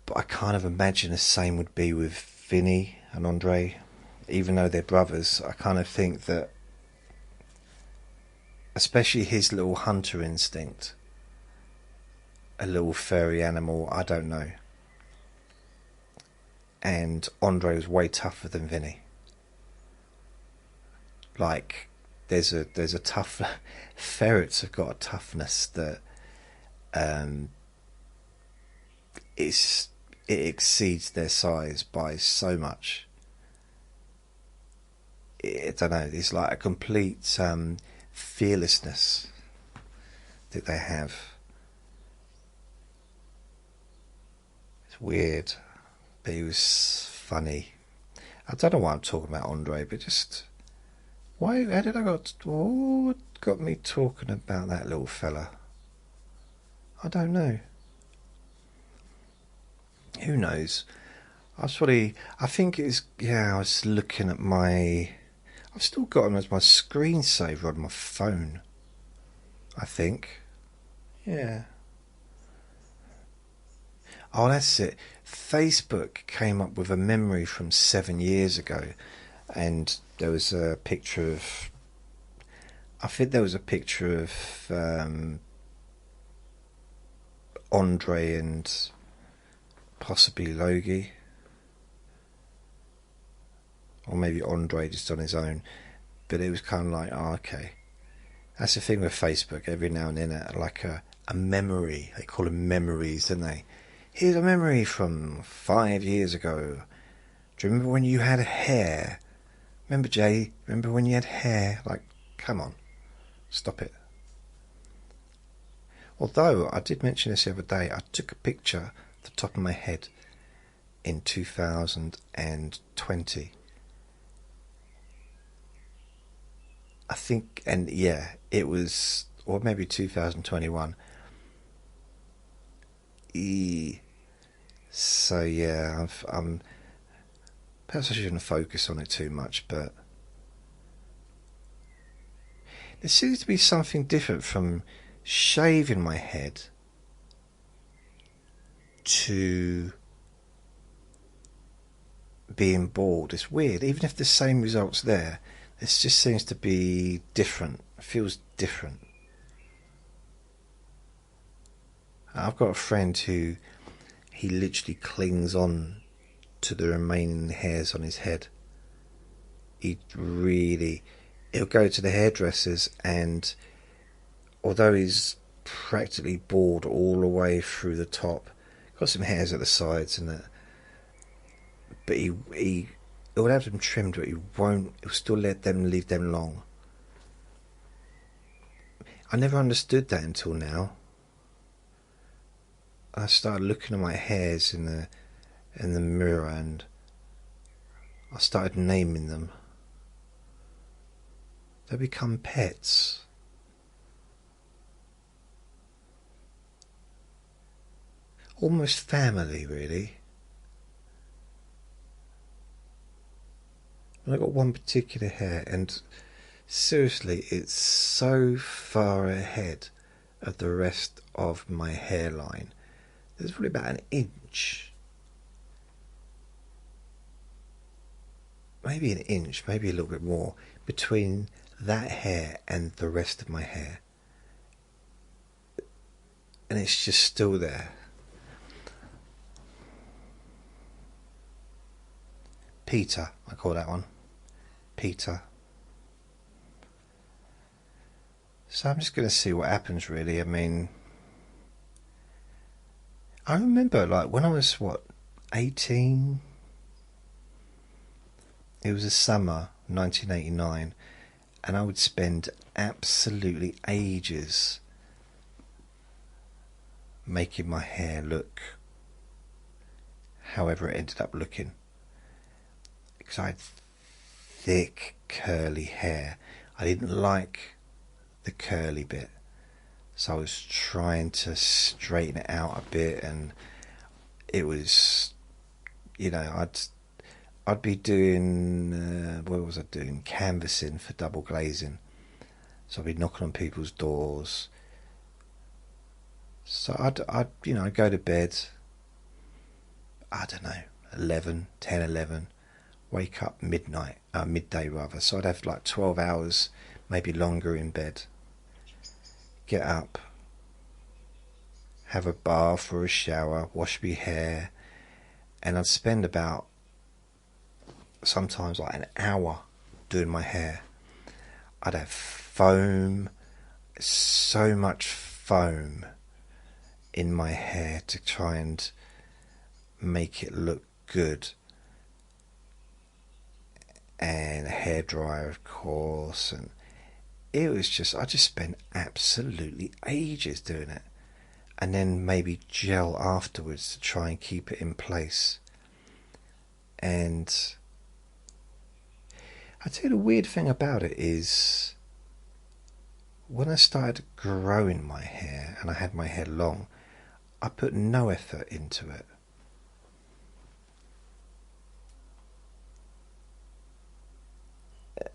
but I kind of imagine the same would be with Vinny and Andre, even though they're brothers. I kind of think that, especially his little hunter instinct, a little furry animal, I don't know. And Andre was way tougher than Vinny. Like, there's a tough... Ferrets have got a toughness that it exceeds their size by so much. I don't know, it's like a complete fearlessness that they have. It's weird, but he was funny. I don't know why I'm talking about Andre, but just... How did I what got me talking about that little fella? I don't know. Who knows? I think it's... Yeah, I was looking at my... I've still got him as my screensaver on my phone, I think. Yeah. Oh, that's it. Facebook came up with a memory from 7 years ago, and there was a picture of, I think there was a picture of Andre and possibly Logie, or maybe Andre just on his own. But it was kind of like, oh, okay. That's the thing with Facebook. Every now and then, like a memory. They call them memories, don't they? Here's a memory from 5 years ago. Do you remember when you had hair? Remember, Jay? Remember when you had hair? Like, come on. Stop it. Although, I did mention this the other day, I took a picture at the top of my head in 2020. I think, and yeah, it was, or maybe 2021. So yeah, I'm perhaps I shouldn't focus on it too much, but there seems to be something different from shaving my head to being bald. It's weird. Even if the same results there, this just seems to be different. It feels different. I've got a friend who he literally clings on to the remaining hairs on his head. He'll go to the hairdressers, and although he's practically bald all the way through the top, got some hairs at the sides and that, but he'll have them trimmed, but he'll still leave them long. I never understood that until now. I started looking at my hairs in the mirror, and I started naming them. They become pets. Almost family, really. And I got one particular hair, and seriously, it's so far ahead of the rest of my hairline. There's probably about an inch, maybe an inch, maybe a little bit more, between that hair and the rest of my hair. And it's just still there. Peter, I call that one. Peter. So I'm just going to see what happens, really. I mean, I remember, like, when I was, 18? It was the summer, 1989, and I would spend absolutely ages making my hair look however it ended up looking. Because I had thick, curly hair. I didn't like the curly bit. So I was trying to straighten it out a bit, and it was, I'd be doing, what was I doing? Canvassing for double glazing. So I'd be knocking on people's doors. So I'd go to bed, I don't know, 10, 11, wake up midday rather. So I'd have like 12 hours, maybe longer in bed. Get up, have a bath or a shower, wash my hair, and I'd spend about sometimes like an hour doing my hair. I'd have foam, so much foam in my hair to try and make it look good, and a hairdryer, of course, and it was just, I just spent absolutely ages doing it, and then maybe gel afterwards to try and keep it in place. And I tell you, the weird thing about it is, when I started growing my hair and I had my hair long, I put no effort into it.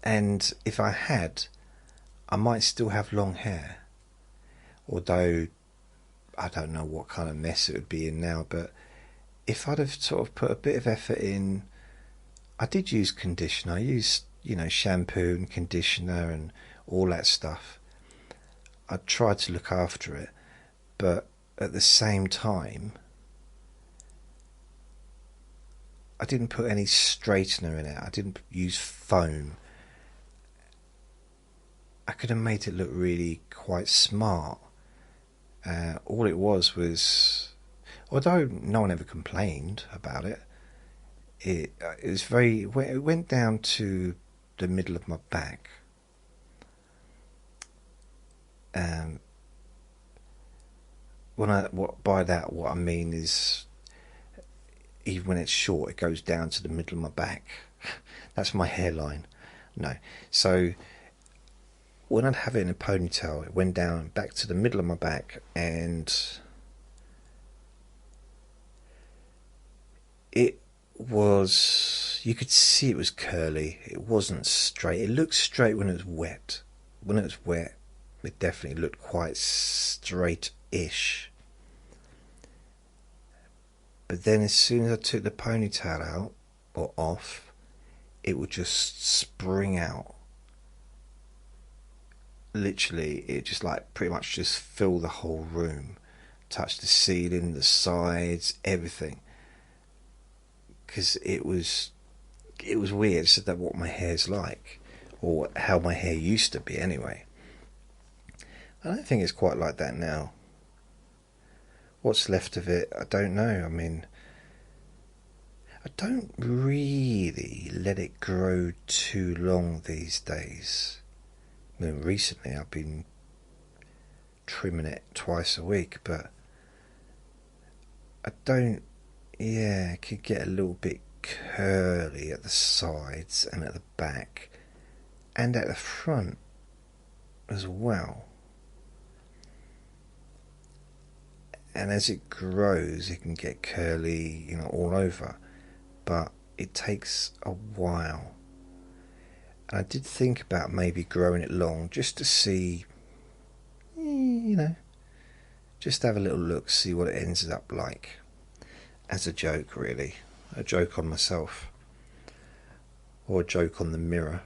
And if I had, I might still have long hair, although I don't know what kind of mess it would be in now, but if I'd have sort of put a bit of effort in, I did use conditioner. I used, shampoo and conditioner and all that stuff. I tried to look after it, but at the same time, I didn't put any straightener in it. I didn't use foam. I could have made it look really quite smart. All it was, although no one ever complained about it, it was it went down to the middle of my back. By that, what I mean is, even when it's short, it goes down to the middle of my back. That's my hairline. No. So when I'd have it in a ponytail, it went down back to the middle of my back, and it was, you could see it was curly. It wasn't straight. It looked straight when it was wet. When it was wet, it definitely looked quite straight-ish. But then as soon as I took the ponytail out or off, it would just spring out. Literally, it just pretty much just fill the whole room, touch the ceiling, the sides, everything. Because it was weird. It's that what my hair's like, or how my hair used to be anyway. I don't think it's quite like that now. What's left of it, I don't know. I mean, I don't really let it grow too long these days. I mean, recently I've been trimming it twice a week, but I don't, it could get a little bit curly at the sides and at the back and at the front as well. And as it grows, it can get curly, all over. But it takes a while. And I did think about maybe growing it long just to see, just have a little look, see what it ends up like. As a joke, really. A joke on myself. Or a joke on the mirror.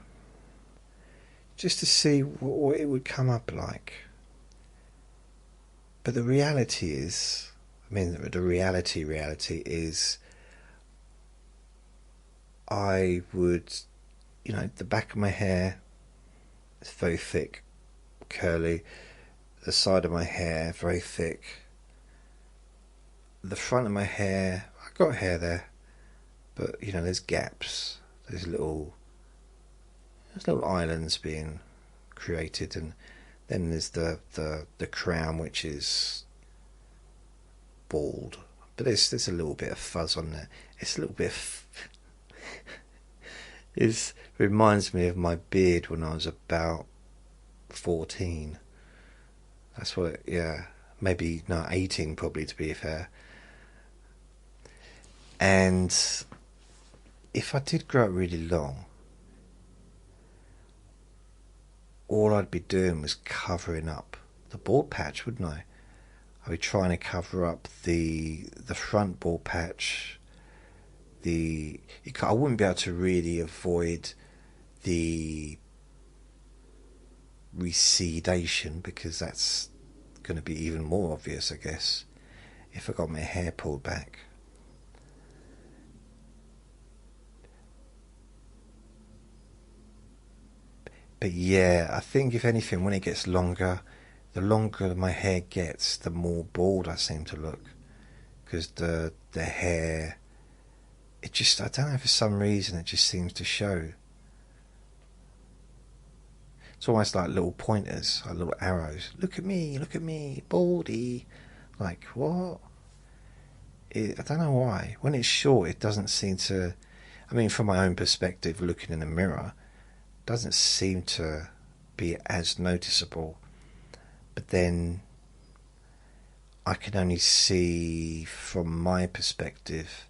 Just to see what it would come up like. But the reality is, the reality is, I would, the back of my hair is very thick, curly. The side of my hair, very thick. The front of my hair, I've got hair there, but, there's gaps. There's little islands being created, and then there's the crown, which is bald, but there's a little bit of fuzz on there. It's a little bit it reminds me of my beard when I was about 14. That's what maybe not 18 probably, to be fair. And if I did grow it really long, all I'd be doing was covering up the bald patch, wouldn't I? I'd be trying to cover up the front bald patch. I wouldn't be able to really avoid the recedation, because that's going to be even more obvious, I guess, if I got my hair pulled back. But I think if anything, when it gets longer, the longer my hair gets, the more bald I seem to look. Because the hair, it just, I don't know, for some reason it just seems to show. It's almost like little pointers, like little arrows. Look at me, baldy. Like, what? I don't know why. When it's short, it doesn't seem to, from my own perspective, looking in the mirror, doesn't seem to be as noticeable. But then I can only see from my perspective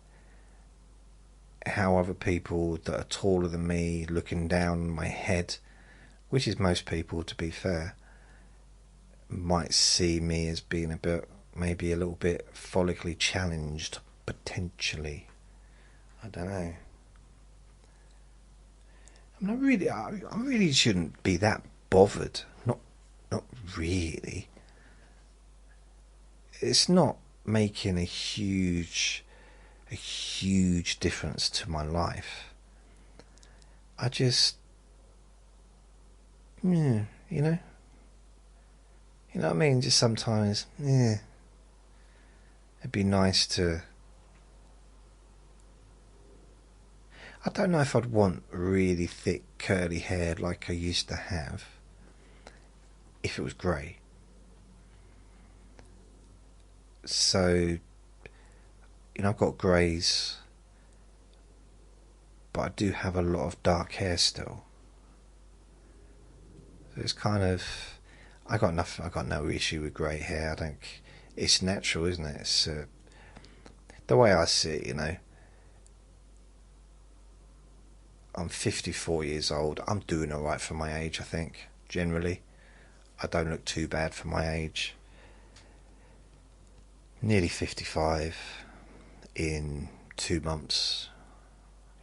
how other people that are taller than me, looking down on my head, which is most people, to be fair, might see me as being maybe a little bit follically challenged potentially. I don't know. I mean, I really shouldn't be that bothered. Not really. It's not making a huge difference to my life. I just, yeah, you know what I mean. Just sometimes, yeah, it'd be nice to. I don't know if I'd want really thick curly hair like I used to have. If it was grey. So, I've got greys, but I do have a lot of dark hair still. So it's kind of, I got no issue with grey hair. I don't. It's natural, isn't it? It's the way I see it. I'm 54 years old. I'm doing all right for my age, I think. Generally, I don't look too bad for my age. Nearly 55 in 2 months.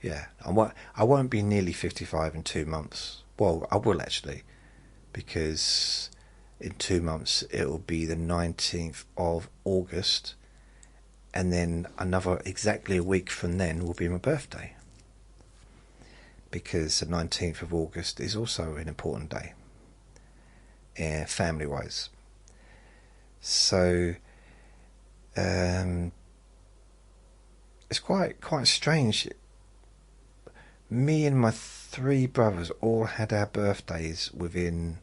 Yeah, I won't be nearly 55 in 2 months. Well, I will actually, because in 2 months it'll be the 19th of August, and then exactly a week from then will be my birthday. Because the 19th of August is also an important day, family-wise. So it's quite strange. Me and my 3 brothers all had our birthdays within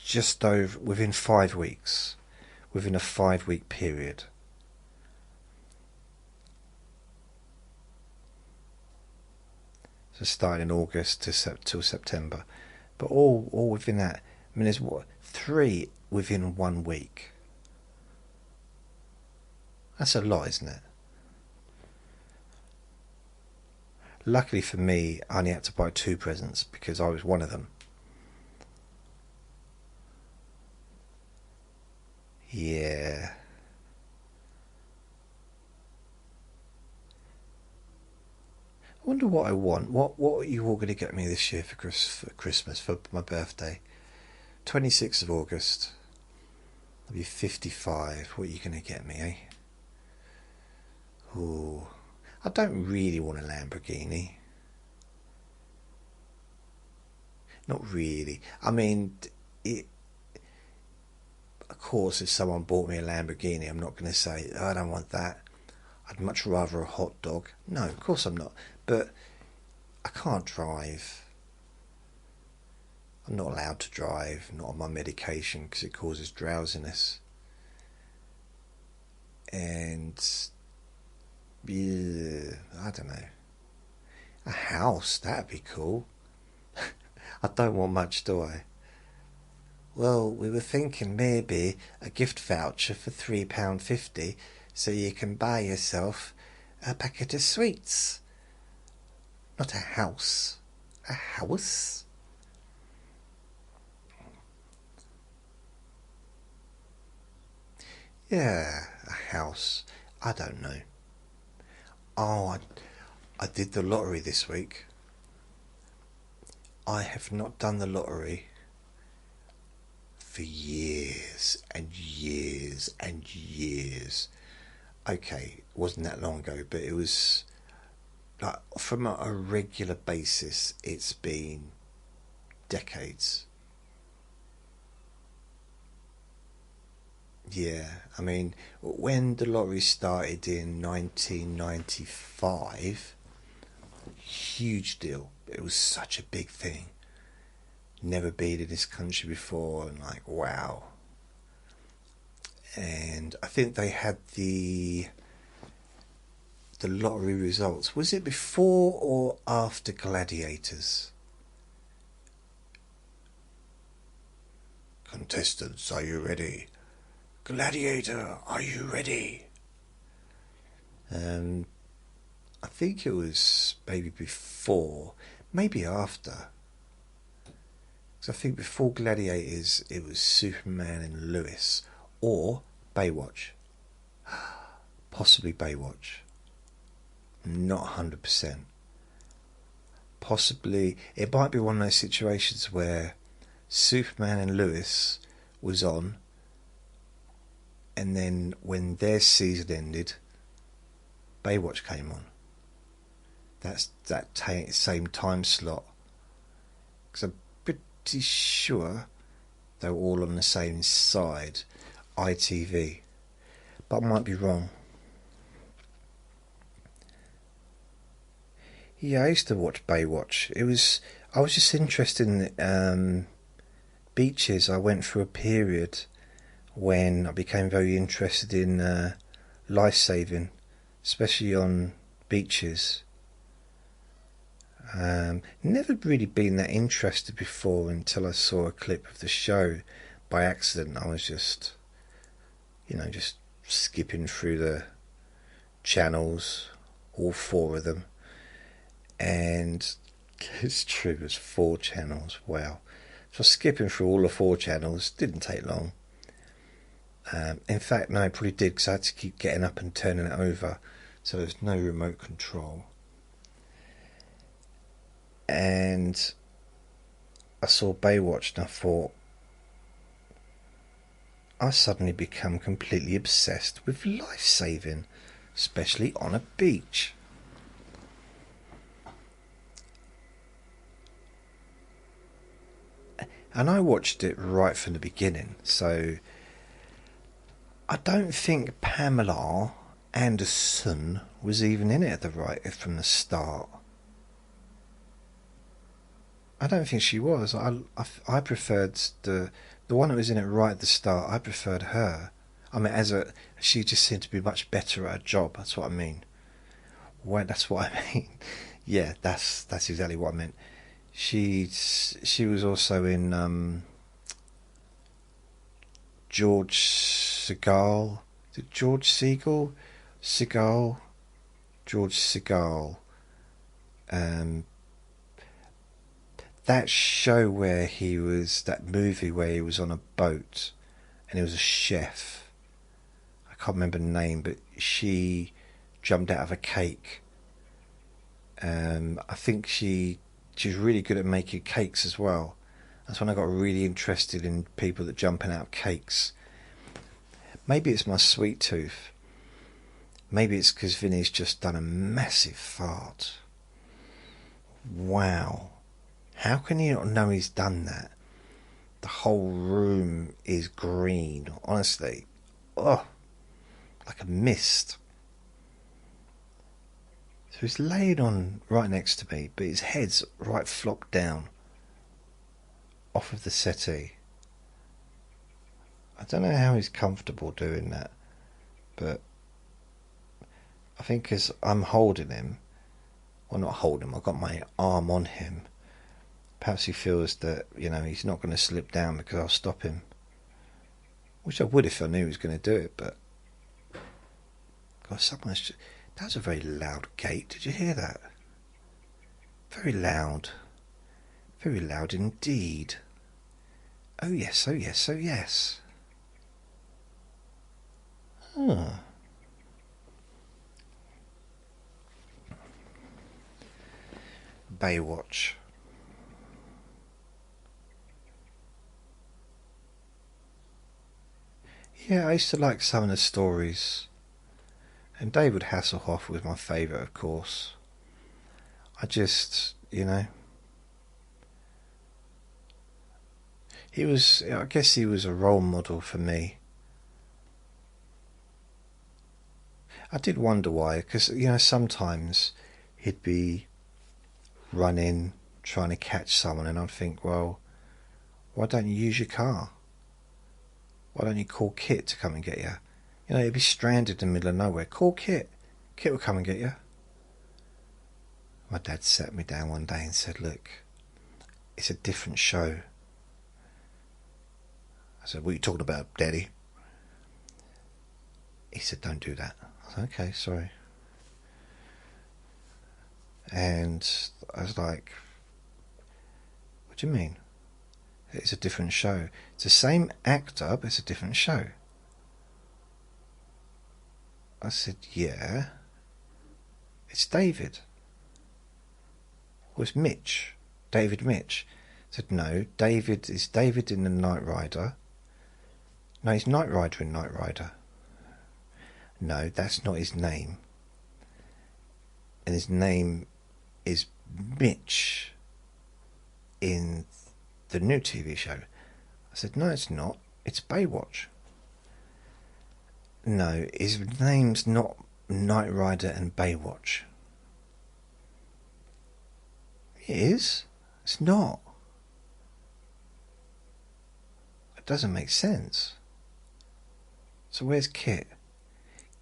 5 weeks, within a 5-week period. So starting in August till September, but all within that. I mean, there's 3 within 1 week. That's a lot, isn't it? Luckily for me, I only had to buy 2 presents because I was one of them. Yeah. I wonder what I want. What are you all going to get me this year for Christmas, for my birthday? 26th of August. I'll be 55. What are you going to get me, eh? Ooh. I don't really want a Lamborghini. Not really. I mean, of course, if someone bought me a Lamborghini, I'm not going to say, oh, I don't want that. I'd much rather a hot dog. No, of course I'm not. But I can't drive. I'm not allowed to drive, not on my medication, because it causes drowsiness. And yeah, I don't know. A house, that'd be cool. I don't want much, do I? Well, we were thinking maybe a gift voucher for £3.50 so you can buy yourself a packet of sweets. Not a house. A house? Yeah, a house. I don't know. Oh, I did the lottery this week. I have not done the lottery for years and years and years. Okay, it wasn't that long ago, but it was like from a regular basis. It's been decades. Yeah, I mean, when the lottery started in 1995, huge deal. It was such a big thing. Never been in this country before, and like, wow. And I think they had the lottery results. Was it before or after Gladiators? Contestants, are you ready? Gladiator, are you ready? I think it was maybe before, maybe after. Because I think before Gladiators, it was Superman and Lewis, or Baywatch. Possibly Baywatch. Not 100%. Possibly, it might be one of those situations where Superman and Lois was on, and then when their season ended, Baywatch came on. That's that same time slot. Because I'm pretty sure they were all on the same side, ITV. But I might be wrong. Yeah, I used to watch Baywatch. I was just interested in beaches. I went through a period when I became very interested in life saving, especially on beaches. Never really been that interested before until I saw a clip of the show by accident. I was just skipping through the channels, all 4 of them. And it's true, there's 4 channels. Wow. So skipping through all the 4 channels didn't take long. In fact, no, it probably did, because I had to keep getting up and turning it over, so there's no remote control. And I saw Baywatch and I thought, I suddenly become completely obsessed with life saving, especially on a beach. And I watched it right from the beginning, so I don't think Pamela Anderson was even in it from the start. I don't think she was. I preferred the one that was in it right at the start. I preferred her. I mean, she just seemed to be much better at her job. That's what I mean. Well, that's what I mean. Yeah, that's exactly what I meant. She was also in George Segal. Is it George Segal? Segal? George Segal. That show where that movie where he was on a boat and he was a chef. I can't remember the name, but she jumped out of a cake. I think she was really good at making cakes as well. That's when I got really interested in people that jumping out of cakes. Maybe it's my sweet tooth. Maybe it's because Vinny's just done a massive fart. Wow. How can you not know he's done that? The whole room is green, honestly. Oh, like a mist. So he's laid on right next to me, but his head's right flopped down off of the settee. I don't know how he's comfortable doing that, but I think as I'm holding him, well, not holding him, I've got my arm on him. Perhaps he feels that, he's not going to slip down because I'll stop him. Which I would if I knew he was going to do it, but... God, that was a very loud gate. Did you hear that? Very loud. Very loud indeed. Oh yes, oh yes, oh yes. Huh. Baywatch. Yeah, I used to like some of the stories. And David Hasselhoff was my favourite, of course. I just, I guess he was a role model for me. I did wonder why, because, sometimes he'd be running, trying to catch someone, and I'd think, well, why don't you use your car? Why don't you call Kit to come and get you? He'd be stranded in the middle of nowhere. Call Kit. Kit will come and get you. My dad sat me down one day and said, look, it's a different show. I said, what are you talking about, Daddy? He said, don't do that. I said, okay, sorry. And I was like, what do you mean? It's a different show. It's the same actor, but it's a different show. I said, yeah. It's David. Well, it's Mitch. David Mitch. I said, no, David is David in the Knight Rider. No, he's Knight Rider in Knight Rider. No, that's not his name. And his name is Mitch in the new TV show. I said, no, it's not. It's Baywatch. No, his name's not Knight Rider and Baywatch. It is. It's not. It doesn't make sense. So where's Kit?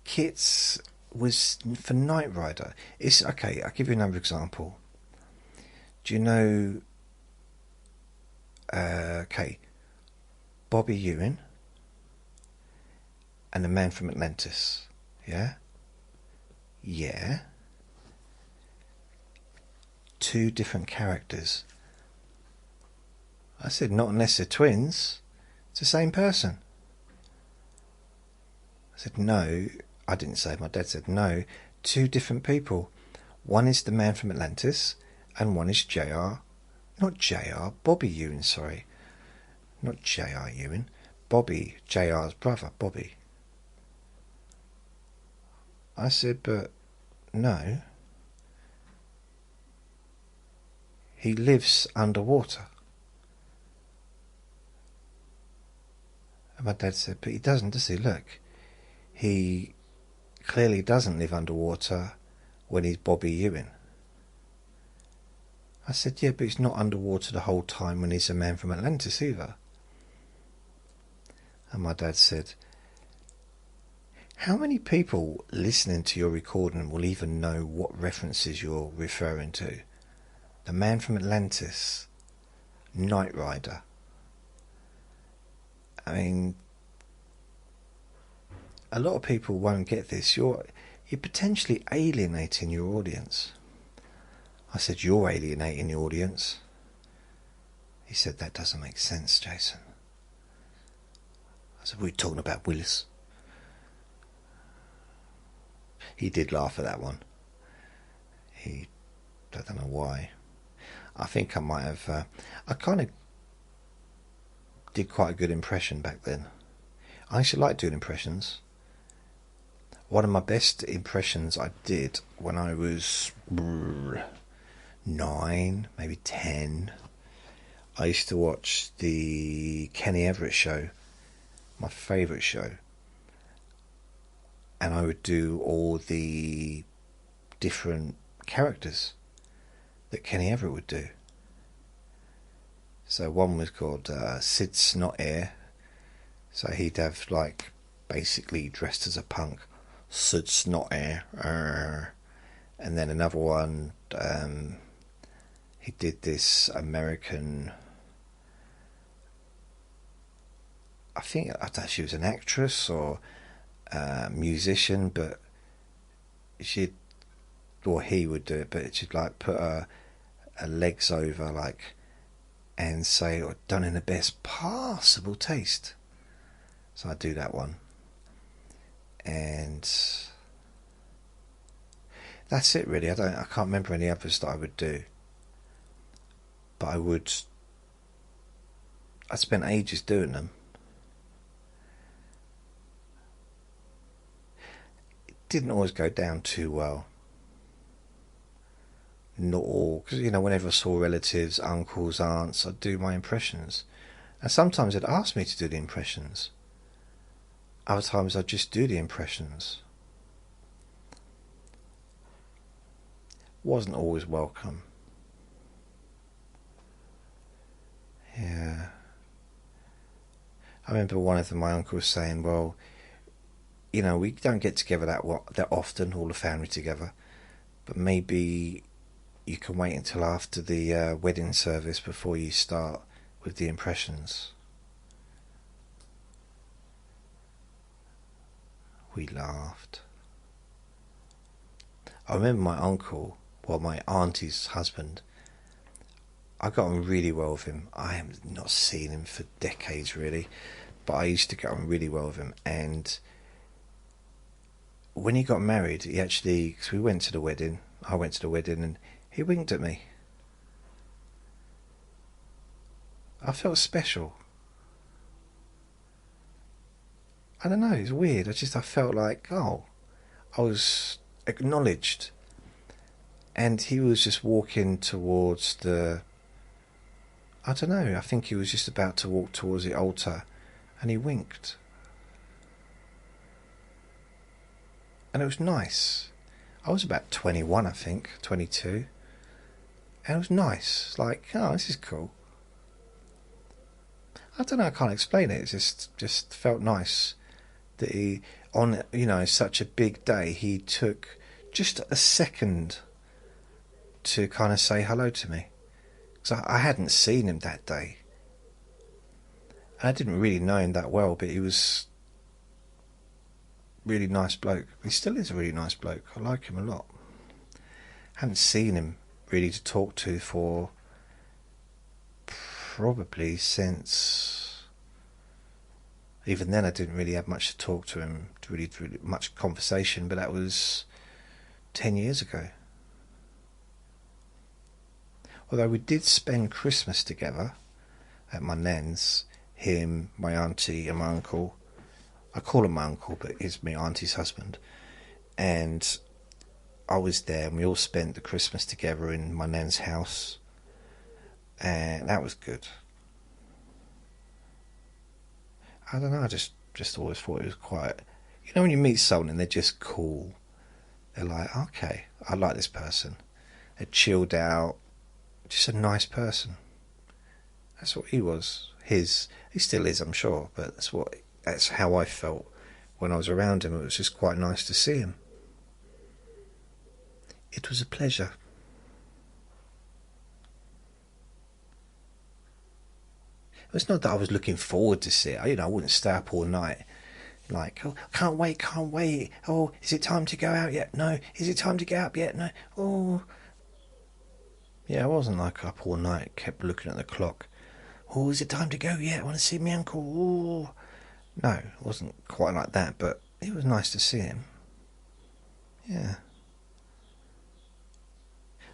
Kit's was for Knight Rider. It's okay. I'll give you another example. Do you know? Okay, Bobby Ewing and the Man from Atlantis. Yeah. Yeah. Two different characters. I said, not unless they're twins. It's the same person. I said, no. I didn't say. My dad said, no. Two different people. One is the Man from Atlantis, and one is J.R. Not J.R. Bobby Ewing. Sorry, not J.R. Ewing. Bobby, J.R.'s brother, Bobby. I said, but no. He lives underwater. And my dad said, but he doesn't, does he? Look, he clearly doesn't live underwater when he's Bobby Ewing. I said, yeah, but he's not underwater the whole time when he's a Man from Atlantis either. And my dad said, how many people listening to your recording will even know what references you're referring to? The Man from Atlantis, Knight Rider. I mean, a lot of people won't get this. You're potentially alienating your audience. I said, you're alienating the audience. He said, that doesn't make sense, Jason. I said, we're talking about Willis. He did laugh at that one. I don't know why. I think I might have... I kind of did quite a good impression back then. I actually like doing impressions. One of my best impressions I did when I was 9, maybe 10. I used to watch the Kenny Everett show, my favourite show. And I would do all the different characters that Kenny Everett would do. So one was called Sid Snot Air. So he'd have like basically dressed as a punk, Sid Snot Air. And then another one, he did this American, I don't know if she was an actress or a musician, but he would do it, but she'd like put her legs over like and say, oh, done in the best possible taste. So I do that one, and that's it really. I can't remember any others that I would do, but I spent ages doing them. It didn't always go down too well. Not all, because whenever I saw relatives, uncles, aunts, I'd do my impressions, and sometimes they'd ask me to do the impressions. Other times I'd just do the impressions. Wasn't always welcome. Yeah. I remember one of my uncles saying, well, we don't get together that often, all the family together, but maybe you can wait until after the wedding service before you start with the impressions. We laughed. I remember my uncle, my auntie's husband, I got on really well with him. I have not seen him for decades really, but I used to get on really well with him, and when he got married, he actually, because we went to the wedding, I went to the wedding, and he winked at me. I felt special. I don't know, it's weird. I felt like, oh, I was acknowledged. And he was just walking towards the, I don't know, I think he was just about to walk towards the altar, and he winked. And it was nice. I was about 21, I think, 22. And it was nice. Like, oh, this is cool. I don't know, I can't explain it. It just felt nice that he, on, such a big day, he took just a second to kind of say hello to me. Because I hadn't seen him that day. I didn't really know him that well, but he was really nice bloke. He still is a really nice bloke. I like him a lot. Haven't seen him really to talk to for probably since, even then I didn't really have much to talk to him, really much conversation, but that was 10 years ago. Although we did spend Christmas together at my nan's, him, my auntie and my uncle. I call him my uncle, but he's my auntie's husband. And I was there, and we all spent the Christmas together in my nan's house. And that was good. I don't know, I just always thought it was quite... when you meet someone and they're just cool. They're like, okay, I like this person. They're chilled out. Just a nice person. That's what he was. He still is, I'm sure, but that's how I felt when I was around him. It was just quite nice to see him. It was a pleasure. It's not that I was looking forward to see it. I wouldn't stay up all night. Like, oh, can't wait. Oh, is it time to go out yet? No. Is it time to get up yet? No. Oh. Yeah, I wasn't like up all night, kept looking at the clock. Oh, is it time to go yet? I want to see my uncle. Oh. No, it wasn't quite like that, but it was nice to see him. Yeah.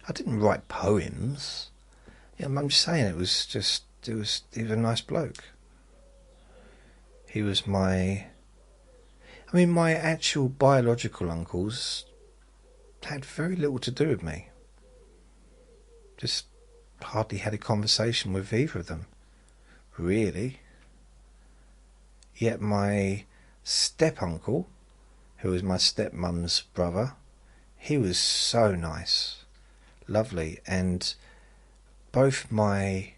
I didn't write poems. Yeah, I'm just saying he was a nice bloke. He was my actual biological uncles had very little to do with me. Just hardly had a conversation with either of them, really. Yet my step-uncle, who was my stepmum's brother, he was so nice, lovely, and both my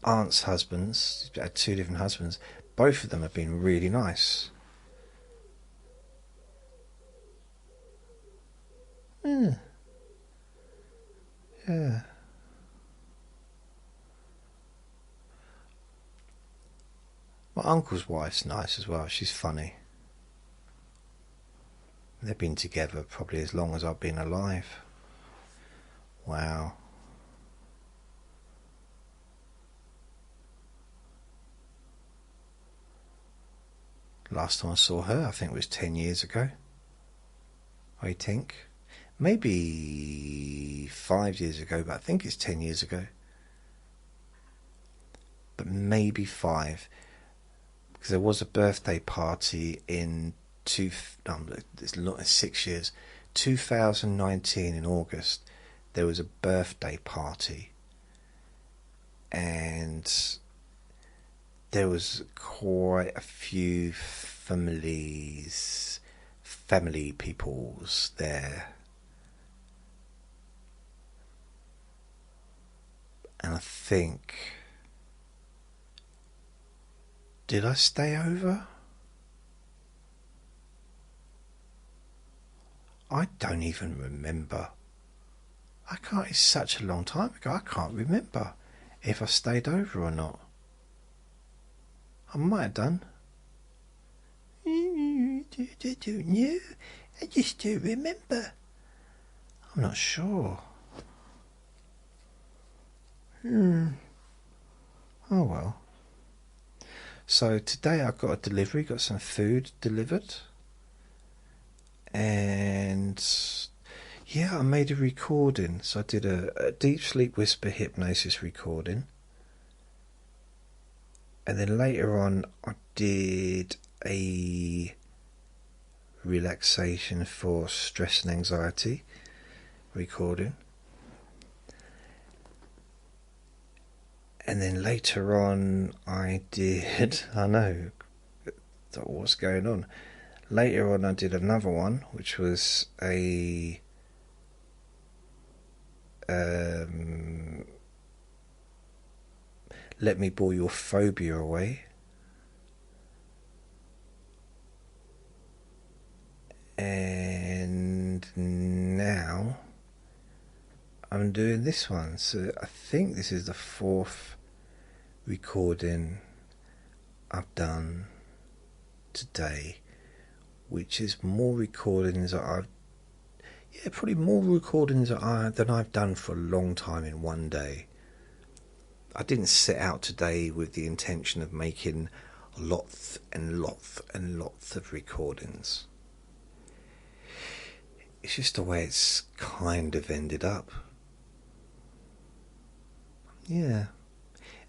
aunt's husbands, I had two different husbands, both of them have been really nice. Yeah. My uncle's wife's nice as well. She's funny. They've been together probably as long as I've been alive. Wow. Last time I saw her, I think it was 10 years ago. I think. Maybe 5 years ago, but I think it's 10 years ago. But maybe 5. Because there was a birthday party in 6 years. 2019 in August, there was a birthday party. And there was quite a few family peoples there. And I think... Did I stay over? I don't even remember. It's such a long time ago, I can't remember if I stayed over or not. I might have done. I don't know. I just don't remember. I'm not sure. Oh well. So today I got a delivery, got some food delivered. And yeah, I made a recording. So I did a deep sleep whisper hypnosis recording, and then later on I did a relaxation for stress and anxiety recording. And then later on I did, I know, what's going on? Later on I did another one, which was a let me bore your phobia away. And now I'm doing this one. So I think this is the 4th recording I've done today, which is more recordings that probably more recordings than I've done for a long time in one day. I didn't set out today with the intention of making lots and lots and lots of recordings. It's just the way it's kind of ended up. Yeah.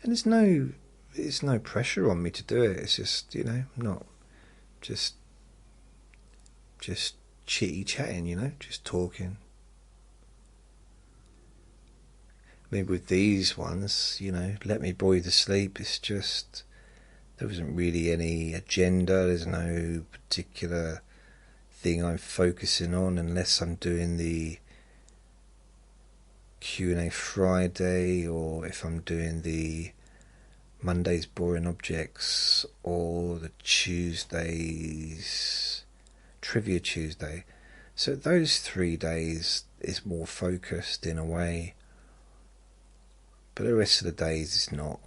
And there's no pressure on me to do it. It's just, not just chitty chatting, just talking. I mean, with these ones, let me bore you to sleep. It's just, there isn't really any agenda. There's no particular thing I'm focusing on, unless I'm doing the Q&A Friday, or if I'm doing the Monday's Boring Objects, or the Tuesdays Trivia Tuesday. So those 3 days is more focused in a way, but the rest of the days is not.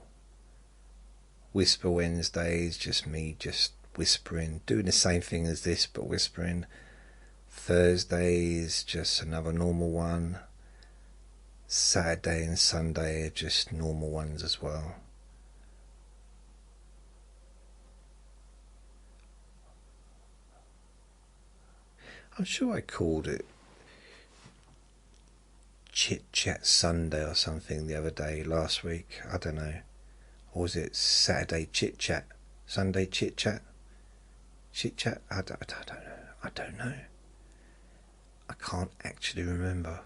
Whisper Wednesdays, just me just whispering, doing the same thing as this but whispering. Thursdays, just another normal one. Saturday and Sunday are just normal ones as well. I'm sure I called it Chit Chat Sunday or something the other day, last week. I don't know. Or was it Saturday Chit Chat? Sunday Chit Chat? Chit Chat? I don't know. I can't actually remember.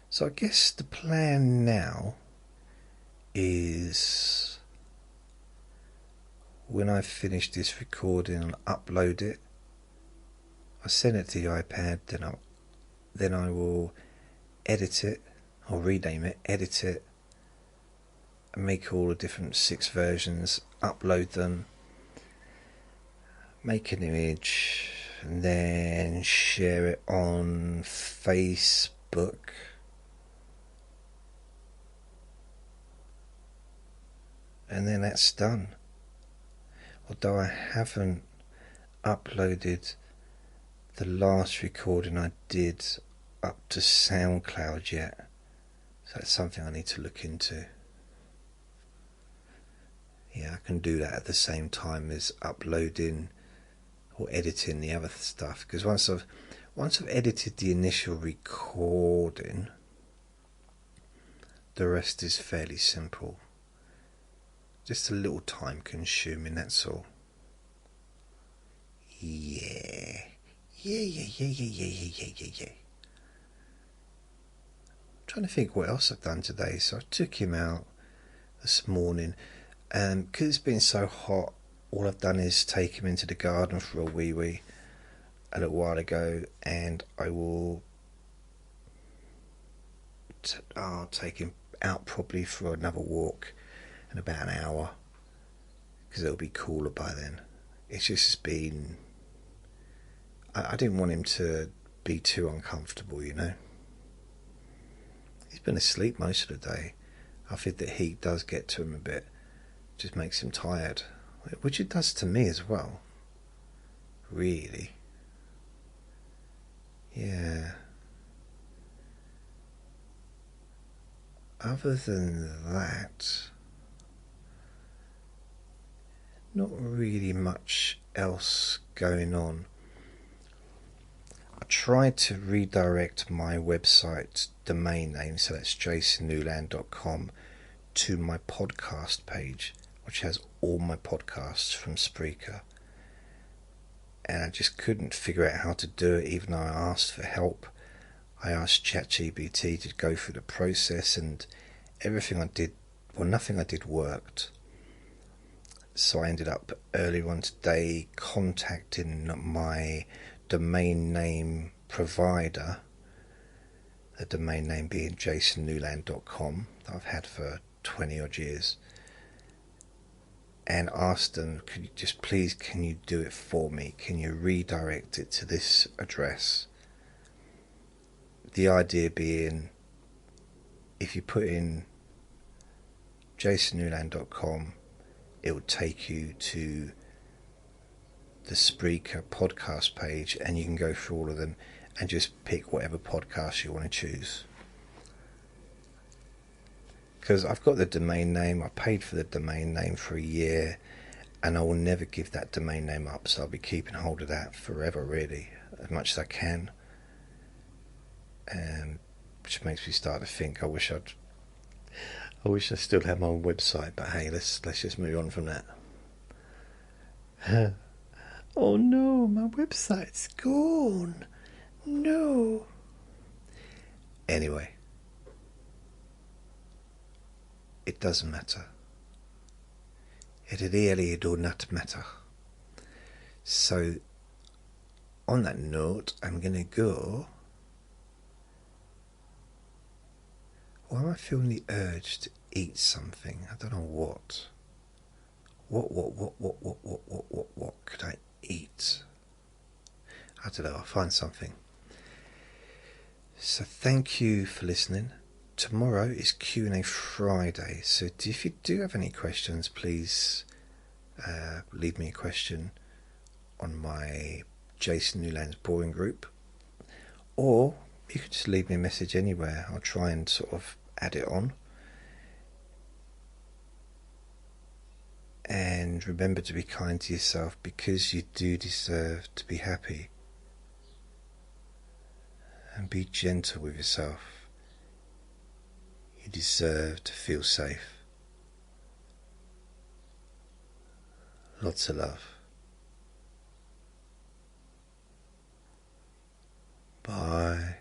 So I guess the plan now is, when I finish this recording and upload it, I send it to the iPad, then I will edit it, or rename it, edit it, and make all the different 6 versions, upload them, make an image, and then share it on Facebook. And then that's done. Although I haven't uploaded the last recording I did up to SoundCloud yet, so that's something I need to look into. Yeah, I can do that at the same time as uploading or editing the other stuff, because once I've edited the initial recording, the rest is fairly simple. Just a little time consuming, that's all. Yeah. I'm trying to think what else I've done today. So I took him out this morning, and because it's been so hot, all I've done is take him into the garden for a wee a little while ago, and I will I'll take him out probably for another walk in about an hour, because it'll be cooler by then. It's just been, I didn't want him to be too uncomfortable, He's been asleep most of the day. I think the heat does get to him a bit, just makes him tired, which it does to me as well, really. Yeah. Other than that, not really much else going on. I tried to redirect my website domain name, so that's jasonnewland.com, to my podcast page, which has all my podcasts from Spreaker. And I just couldn't figure out how to do it, even though I asked for help. I asked ChatGPT to go through the process, and everything I did, well, nothing I did worked. So I ended up earlier on today contacting my domain name provider, the domain name being jasonnewland.com, that I've had for 20 odd years, and asked them, could you just please, can you do it for me? Can you redirect it to this address? The idea being, if you put in jasonnewland.com, it will take you to the Spreaker podcast page, and you can go through all of them and just pick whatever podcast you want to choose. Because I've got the domain name, I paid for the domain name for a year, and I will never give that domain name up, so I'll be keeping hold of that forever, really, as much as I can. Which makes me start to think, I wish I still had my own website, but hey, let's just move on from that. Oh no, my website's gone. No. Anyway, it doesn't matter. It really do not matter. So, on that note, I'm gonna go. Why am I feeling the urge to eat something? I don't know what. What could I eat? I don't know, I'll find something. So thank you for listening. Tomorrow is Q&A Friday, so if you do have any questions, please leave me a question on my Jason Newland's Boring group, or you could just leave me a message anywhere. I'll try and sort of add it on. And remember to be kind to yourself, because you do deserve to be happy. And be gentle with yourself. You deserve to feel safe. Lots of love. Bye.